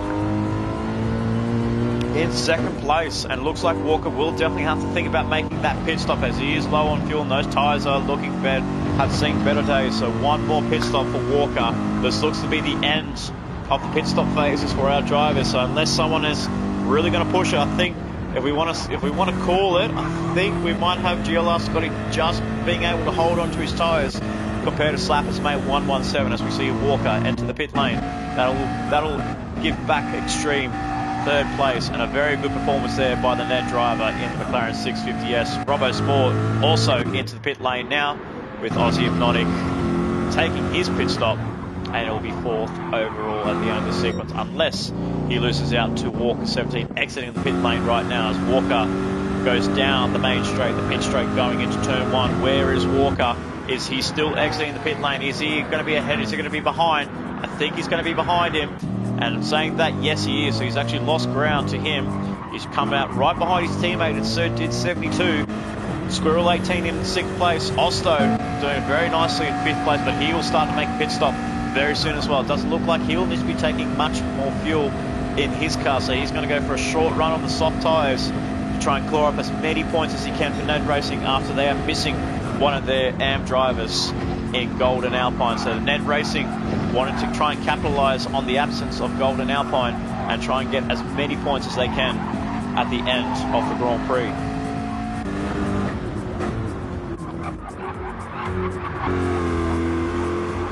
in second place, and looks like Walker will definitely have to think about making that pit stop, as he is low on fuel and those tyres are looking bad, have seen better days. So one more pit stop for Walker. This looks to be the end of the pit stop phases for our drivers, so unless someone is really going to push it, I think if we want to call it, I think we might have GLR Scotty just being able to hold on to his tyres compared to Slappers Mate 117, as we see Walker enter the pit lane. That'll give back Extreme third place, and a very good performance there by the Ned driver in the McLaren 650S. Robosport also into the pit lane now, with Aussie Hypnotic taking his pit stop, and it'll be fourth overall at the end of the sequence, unless he loses out to Walker 17 exiting the pit lane right now, as Walker goes down the main straight, the pit straight going into turn 1. Where is Walker? Is he still exiting the pit lane? Is he going to be ahead? Is he going to be behind? I think he's going to be behind him. And saying that, yes, he is. So he's actually lost ground to him. He's come out right behind his teammate at Sir Dids 72. Squirrel 18 in 6th place. Osto doing very nicely in 5th place, but he will start to make a pit stop very soon as well. It doesn't look like he'll need to be taking much more fuel in his car, so he's going to go for a short run on the soft tyres to try and claw up as many points as he can for Ned Racing after they are missing one of their AM drivers in Golden Alpine. So Ned Racing wanted to try and capitalise on the absence of Golden Alpine and try and get as many points as they can at the end of the Grand Prix.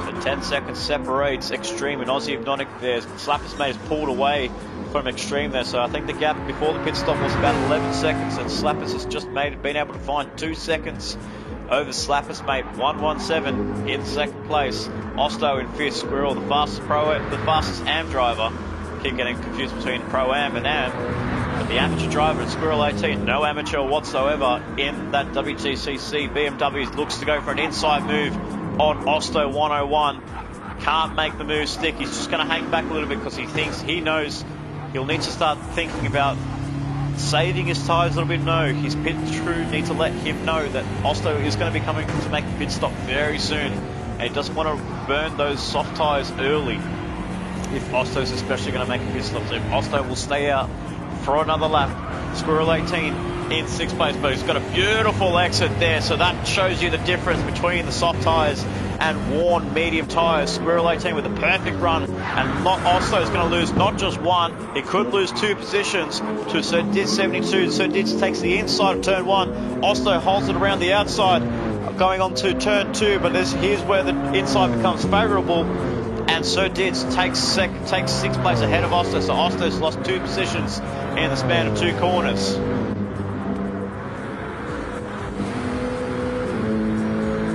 So 10 seconds separates Extreme and Aussie Hypnotic there. Slappers Mate has pulled away from Extreme there, so I think the gap before the pit stop was about 11 seconds, and Slappers has just been able to find 2 seconds over Slappers Mate 117 in second place. Osto in 5th. Squirrel, the fastest AM driver. Keep getting confused between Pro-Am and AM. But the amateur driver at Squirrel 18, no amateur whatsoever in that WTCC. BMW looks to go for an inside move on Osto 101. Can't make the move stick. He's just going to hang back a little bit because he knows he'll need to start thinking about saving his tyres a little bit. No, his pit crew need to let him know that Osto is going to be coming to make the pit stop very soon, and he doesn't want to burn those soft tyres early if Osto's especially going to make a pit stop. So if Osto will stay out for another lap. Squirrel 18 in 6th place, but he's got a beautiful exit there, so that shows you the difference between the soft tyres and worn medium tyres. Squirrel 18 with a perfect run, and Osto is going to lose not just one, he could lose 2 positions to Sir Ditz 72. Sir Ditz takes the inside of turn 1, Osto holds it around the outside, going on to turn 2, but here's where the inside becomes favourable, and Sir Ditz takes 6th place ahead of Osto, so Osto's lost 2 positions in the span of 2 corners.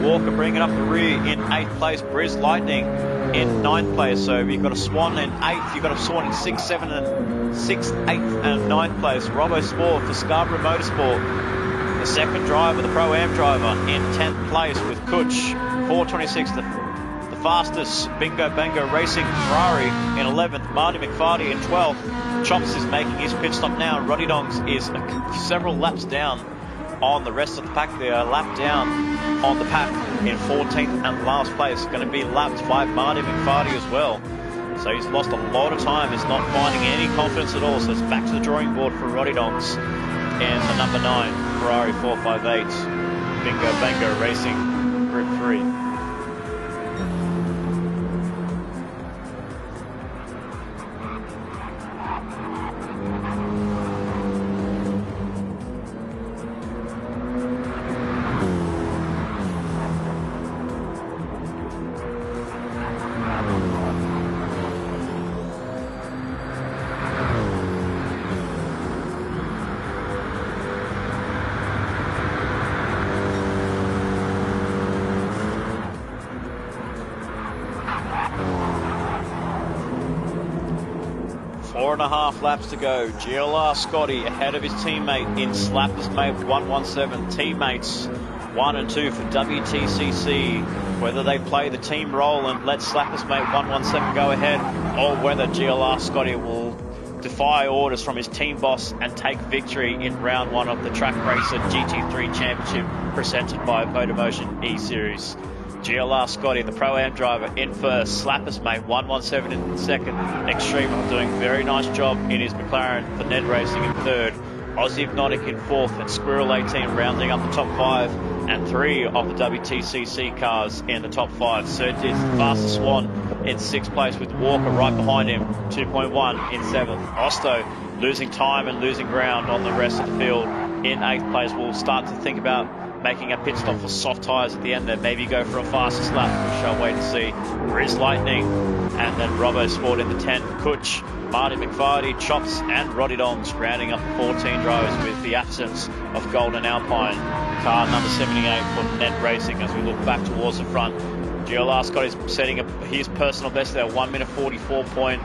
Walker bringing up the rear in 8th place, Briz Lightning in 9th place, so you've got a Swan in 8th, you've got a Swan in 6th, 7th, and 6th, 8th and 9th place. Robbo Sport for Scarborough Motorsport, the second driver, the Pro-Am driver, in 10th place with Kutch, 4:26, the fastest. Bingo Bango Racing Ferrari in 11th, Marty McFarty in 12th. Chops is making his pit stop now. Roddy Dongs is several laps down on the rest of the pack there, a lap down on the pack in 14th and last place. Going to be lapped by Marty McFarty as well. So he's lost a lot of time. He's not finding any confidence at all. So it's back to the drawing board for Roddy Dongs in the number 9 Ferrari 458 Bingo Bango Racing Group 3. Four and a half laps to go. GLR Scotty ahead of his teammate in Slappers Mate 117. Teammates 1 and 2 for WTCC. Whether they play the team role and let Slappers Mate 117 go ahead, or whether GLR Scotty will defy orders from his team boss and take victory in round 1 of the Track Racer GT3 Championship presented by Motormotion E-Series. GLR Scotty, the Pro-Am driver, in first. Slappers Mate 117 in second. Extreme doing a very nice job in his McLaren for Ned Racing in third. Aussie Hypnotic in fourth, and Squirrel 18 rounding up the top 5, and 3 of the WTCC cars in the top 5. Sir Ditz, the fastest Swan, in 6th place with Walker right behind him, 2.1 in 7th. Osto losing time and losing ground on the rest of the field in 8th place. We'll start to think about making a pit stop for soft tyres at the end there, maybe go for a fastest lap. We shall wait and see. Briz Lightning, and then Robbo Sport in the 10. Kutch, Marty McFarty, Chops and Roddy Dongs rounding up the 14 drivers with the absence of Golden Alpine, car number 78 for Net Racing as we look back towards the front. GLR Scott is setting up his personal best there, 1 minute 44 flat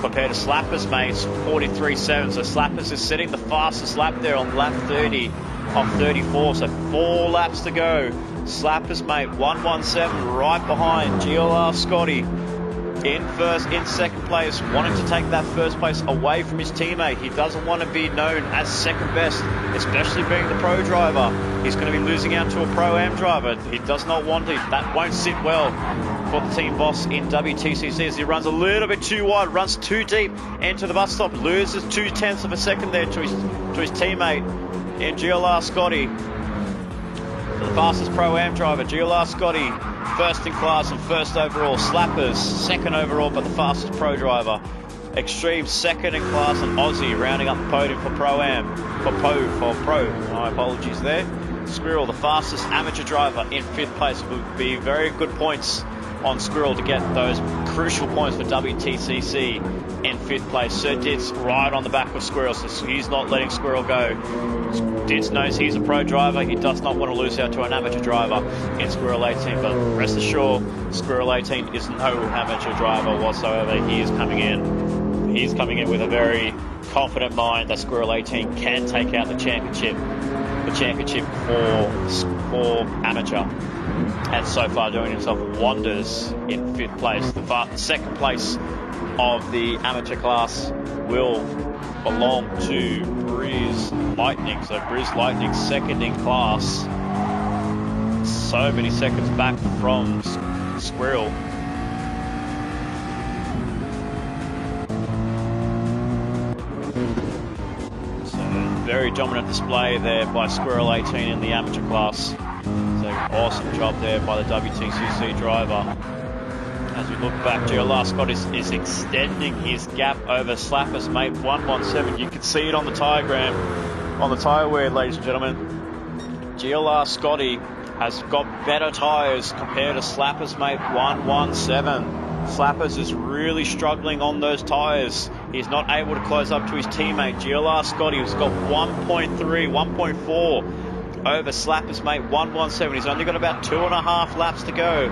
compared to Slappers Mates 43.7. So Slappers is setting the fastest lap there on lap 30 of 34. So 4 laps to go. Slappers Mate 117 right behind GLR Scotty in second place, wanting to take that first place away from his teammate. He doesn't want to be known as second best, especially being the pro driver. He's going to be losing out to a Pro-Am driver. He does not want it. That won't sit well for the team boss in WTCC as he runs a little bit too wide, runs too deep into the bus stop, loses 0.2 of a second there to his teammate in GLR Scotty. The fastest Pro-Am driver, GLR Scotty, first in class and first overall. Slappers, second overall, but the fastest pro driver. Extreme, second in class, and Aussie rounding up the podium for Pro-Am. For Pro, my apologies there. Squirrel, the fastest amateur driver, in 5th place. It would be very good points on Squirrel to get those crucial points for WTCC in 5th place. Sir Ditz right on the back of Squirrel, so he's not letting Squirrel go. Ditz knows he's a pro driver. He does not want to lose out to an amateur driver in Squirrel 18, but rest assured, Squirrel 18 is no amateur driver whatsoever. He is coming in. He's coming in with a very confident mind that Squirrel 18 can take out the championship for amateur. And so far doing himself wonders in 5th place. The second place of the amateur class will belong to Briz Lightning. So Briz Lightning second in class. So many seconds back from Squirrel. very dominant display there by Squirrel 18 in the amateur class. So awesome job there by the WTCC driver. As we look back, GLR Scott is extending his gap over Slappers Mate 117. You can see it on the diagram, on the tyre wear, ladies and gentlemen. GLR Scotty has got better tyres compared to Slappers Mate 117. Slappers is really struggling on those tyres. He's not able to close up to his teammate. GLR Scotty has got 1.3, 1.4 over Slappers Mate 117. He's only got about 2.5 laps to go.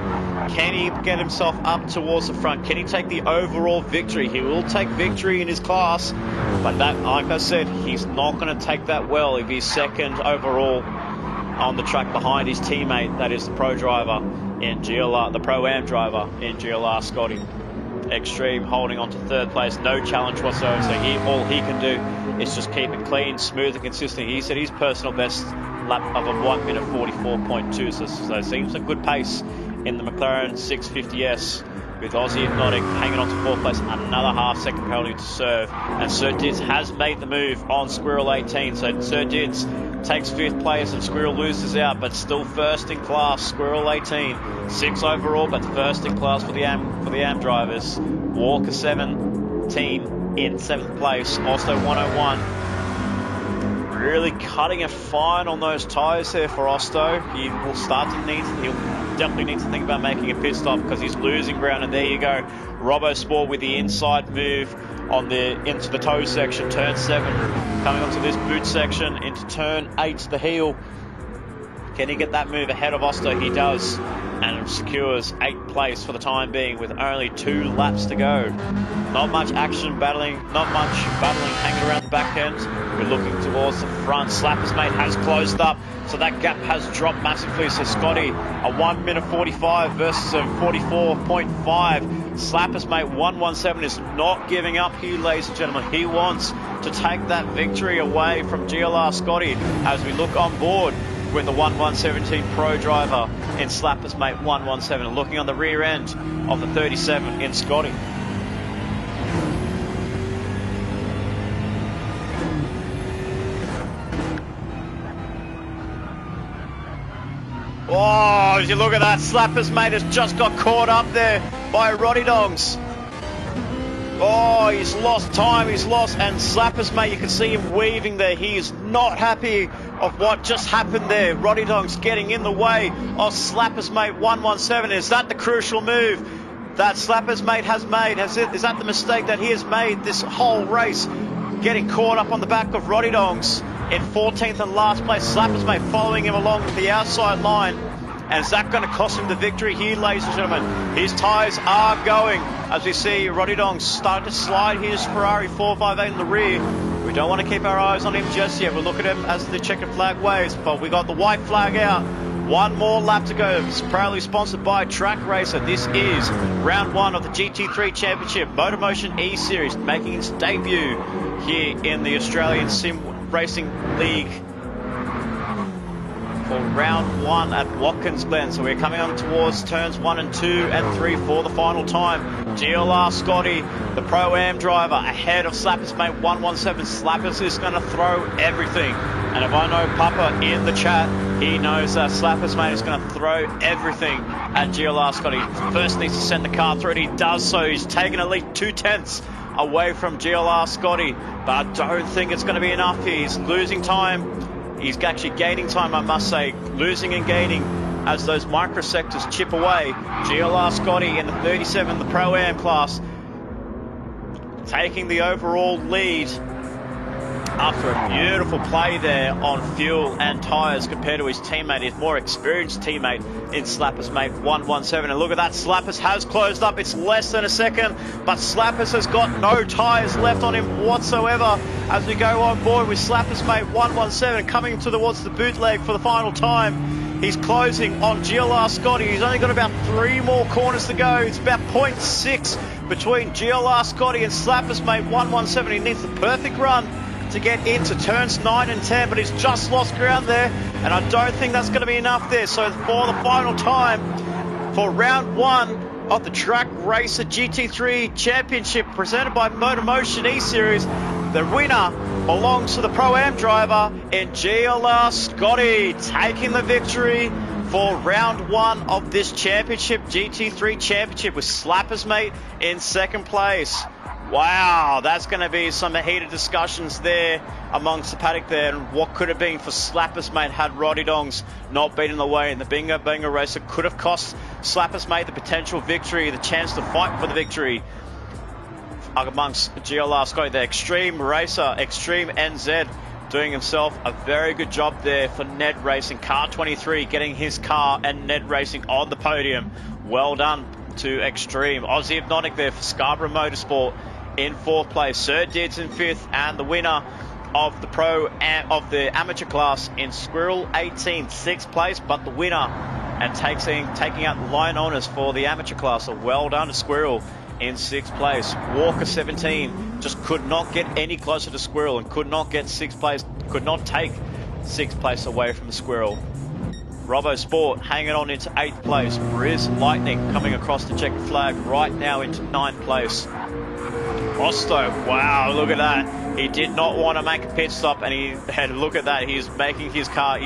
Can he get himself up towards the front? Can he take the overall victory? He will take victory in his class, but that, like I said, he's not going to take that well if he's second overall on the track behind his teammate, that is the pro driver in GLR, the Pro-Am driver in GLR Scotty. Extreme holding on to third place, no challenge whatsoever, so all he can do is just keep it clean, smooth and consistent. He said his personal best lap of a 1 minute 44.2, so it seems a good pace in the McLaren 650S, with Aussie Hypnotic hanging on to fourth place, another half-second penalty to serve, and Sir Dids has made the move on Squirrel 18, so Sir Dids takes fifth place and Squirrel loses out, but still first in class. Squirrel 18, 6th overall, but first in class for the AM drivers. Walker 17 in 7th place. Also 101. Really cutting it fine on those tyres there for Osto. He'll definitely need to think about making a pit stop because he's losing ground. And there you go, Robbo Sport with the inside move into the toe section, turn 7, coming onto this boot section into turn 8, the heel. Can he get that move ahead of Osto? He does, and secures 8th place for the time being with only 2 laps to go. Not much battling hanging around the back end. We're looking towards the front. Slappers Mate has closed up, so that gap has dropped massively. So Scotty, a 1 minute 45 versus a 44.5. Slappers Mate 117 is not giving up here, ladies and gentlemen. He wants to take that victory away from GLR Scotty as we look on board with the 117 Pro driver in Slappers Mate 117, looking on the rear end of the 37 in Scotty. Oh, as you look at that, Slappers Mate has just got caught up there by Roddy Dongs. Oh, he's lost time, and Slappers Mate, you can see him weaving there. He is not happy of what just happened there. Roddy Dongs getting in the way of Slappers Mate 117. Is that the crucial move that Slappers Mate has made? Is that the mistake that he has made this whole race? Getting caught up on the back of Roddy Dongs in 14th and last place. Slappers Mate following him along the outside line. And is that going to cost him the victory here, ladies and gentlemen? His tyres are going as we see Roddy Dongs start to slide his Ferrari 458 in the rear. We don't want to keep our eyes on him just yet. We'll look at him as the checkered flag waves, but we got the white flag out. 1 more lap to go. It's proudly sponsored by Track Racer. This is round 1 of the GT3 Championship Motor Motion E-Series, making its debut here in the Australian Sim Racing League for round 1 at Watkins Glen. So we're coming on towards turns 1 and 2 and 3 for the final time. GLR Scotty, the Pro-Am driver, ahead of Slappers Mate 117. Slappers is going to throw everything. And if I know Papa in the chat, he knows that Slappers Mate is going to throw everything at GLR Scotty. First needs to send the car through, and he does so. He's taken at least 2/10 away from GLR Scotty, but I don't think it's going to be enough here. He's losing time. He's actually gaining time, I must say, losing and gaining as those microsectors chip away. GLR Scotty in the 37, the Pro-Am class, taking the overall lead after a beautiful play there on fuel and tyres compared to his teammate, his more experienced teammate in Slappers Mate 117. And look at that, Slappers has closed up. It's less than a second, but Slappers has got no tyres left on him whatsoever as we go on board with Slappers Mate 117 coming towards the bootleg for the final time. He's closing on GLR Scotty. He's only got about 3 more corners to go. It's about 0.6 between GLR Scotty and Slappers Mate 117. He needs the perfect run to get into turns 9 and 10, but he's just lost ground there, and I don't think that's going to be enough there. So for the final time for round 1 of the Track Racer GT3 Championship presented by Motor Motion E-Series, The winner belongs to the Pro-Am driver in GLR Scotty, taking the victory for round 1 of this championship, GT3 championship, with Slappers Mate in second place. Wow, that's going to be some heated discussions there amongst the paddock there, and what could have been for Slappers Mate had Roddy Dongs not been in the way. And the Bingo Bango racer could have cost Slappers Mate the potential victory, the chance to fight for the victory amongst GLR Scotty. The Extreme Racer, Extreme NZ, doing himself a very good job there for Ned Racing. Car 23 getting his car and Ned Racing on the podium. Well done to Extreme. Aussie Hypnotic there for Scarborough Motorsport in 4th place. Sir Dids in 5th, and the winner of the of the amateur class in Squirrel 18, 6th place, but the winner and taking out the line honours for the amateur class. So well done to Squirrel in 6th place. Walker 17 just could not get any closer to Squirrel and could not get 6th place, could not take 6th place away from the Squirrel. Robo Sport hanging on into 8th place. Briz Lightning coming across the checkered flag right now into 9th place. Osto, wow, look at that. He did not want to make a pit stop, and he had, look at that, he's making his car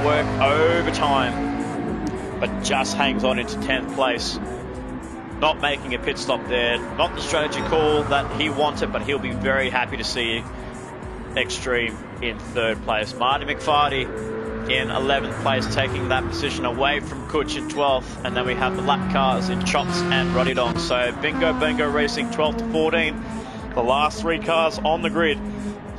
work overtime, but just hangs on into 10th place. Not making a pit stop there. Not the strategy call that he wanted, but he'll be very happy to see Extreme in 3rd place. Marty McFarty in 11th place, taking that position away from Kutch in 12th. And then we have the lap cars in Chops and Roddy Dong. So Bingo Bango Racing 12 to 14. The last 3 cars on the grid.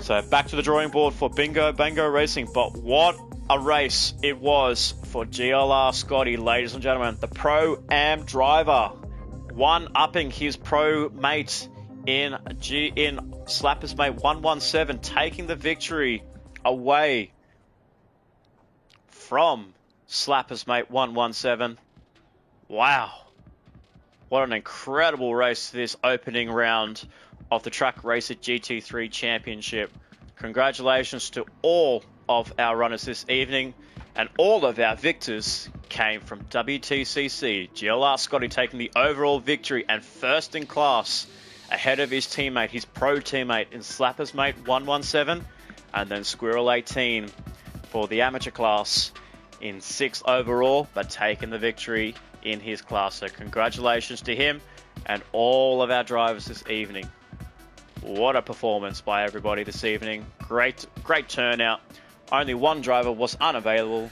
So back to the drawing board for Bingo Bango Racing. But what a race it was for GLR Scotty, ladies and gentlemen. The Pro-Am driver, one-upping his pro mate in Slappers Mate 117, taking the victory away from Slappers Mate 117. Wow. What an incredible race this opening round of the Truck Racer GT3 Championship. Congratulations to all of our runners this evening, and all of our victors came from WTCC. GLR Scotty taking the overall victory and first in class ahead of his teammate, his pro teammate in Slappers Mate 117, and then Squirrel 18 for the amateur class in 6th overall, but taking the victory in his class. So congratulations to him and all of our drivers this evening. What a performance by everybody this evening. Great turnout. Only one driver was unavailable,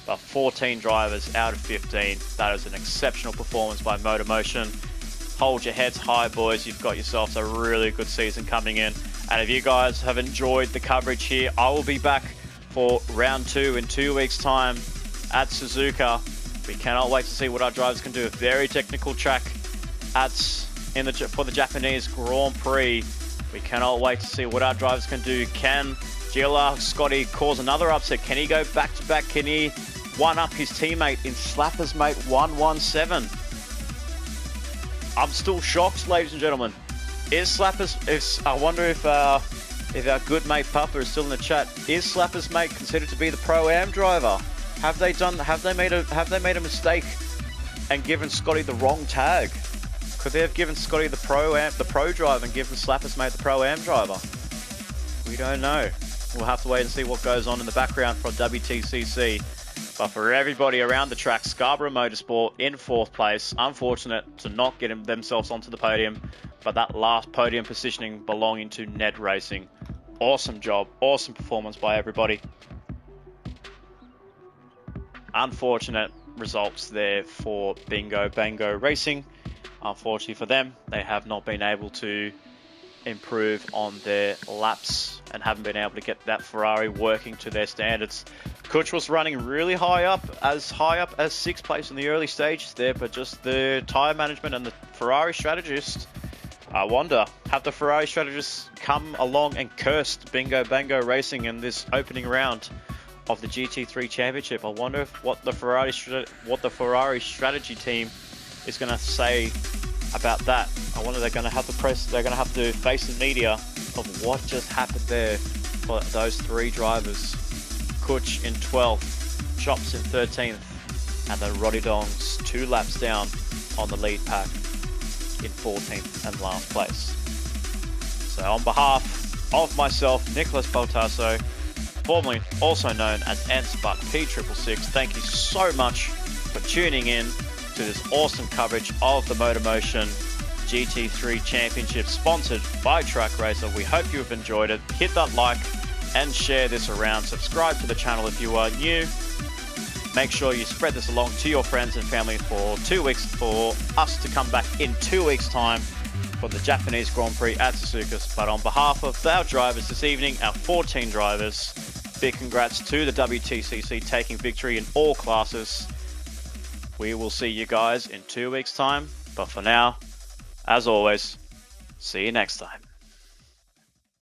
but 14 drivers out of 15. That is an exceptional performance by Motormotion. Hold your heads high, boys. You've got yourselves a really good season coming in. And if you guys have enjoyed the coverage here, I will be back for round 2 in 2 weeks' time at Suzuka. We cannot wait to see what our drivers can do. A very technical track for the Japanese Grand Prix. We cannot wait to see what our drivers can do. Can GLR Scotty cause another upset? Can he go back-to-back? Can he one-up his teammate in Slappers Mate 117? I'm still shocked, ladies and gentlemen. I wonder if our good mate Papa is still in the chat. Is Slappers Mate considered to be the Pro-Am driver? Have they made a mistake and given Scotty the wrong tag? Could they have given Scotty the pro driver and given Slappers Mate the Pro-Am driver? We don't know. We'll have to wait and see what goes on in the background from WTCC. But for everybody around the track, Scarborough Motorsport in 4th place. Unfortunate to not get themselves onto the podium, but that last podium positioning belonging to Ned Racing. Awesome job, awesome performance by everybody. Unfortunate results there for Bingo Bango Racing. Unfortunately for them, they have not been able to improve on their laps and haven't been able to get that Ferrari working to their standards. Kutch was running really high up as 6th place in the early stages there, but just the tyre management and the Ferrari strategist, I wonder, have the Ferrari strategists come along and cursed Bingo Bango Racing in this opening round of the GT3 Championship? I wonder what the Ferrari strategy team is going to say about that. I wonder they're going to have to face the media of what just happened there for those 3 drivers. Kutch in 12th, Chops in 13th, and then Roddy Dongs 2 laps down on the lead pack in 14th and last place. So on behalf of myself, Nicholas Baltasso, formerly also known as ENTS but P666, thank you so much for tuning in to this awesome coverage of the MotorMotion GT3 Championship sponsored by Track Racer. We hope you have enjoyed it. Hit that like and share this around. Subscribe to the channel if you are new. Make sure you spread this along to your friends and family for 2 weeks, for us to come back in 2 weeks' time for the Japanese Grand Prix at Suzuka. But on behalf of our drivers this evening, our 14 drivers, big congrats to the WTCC taking victory in all classes. We will see you guys in 2 weeks' time. But for now, as always, see you next time.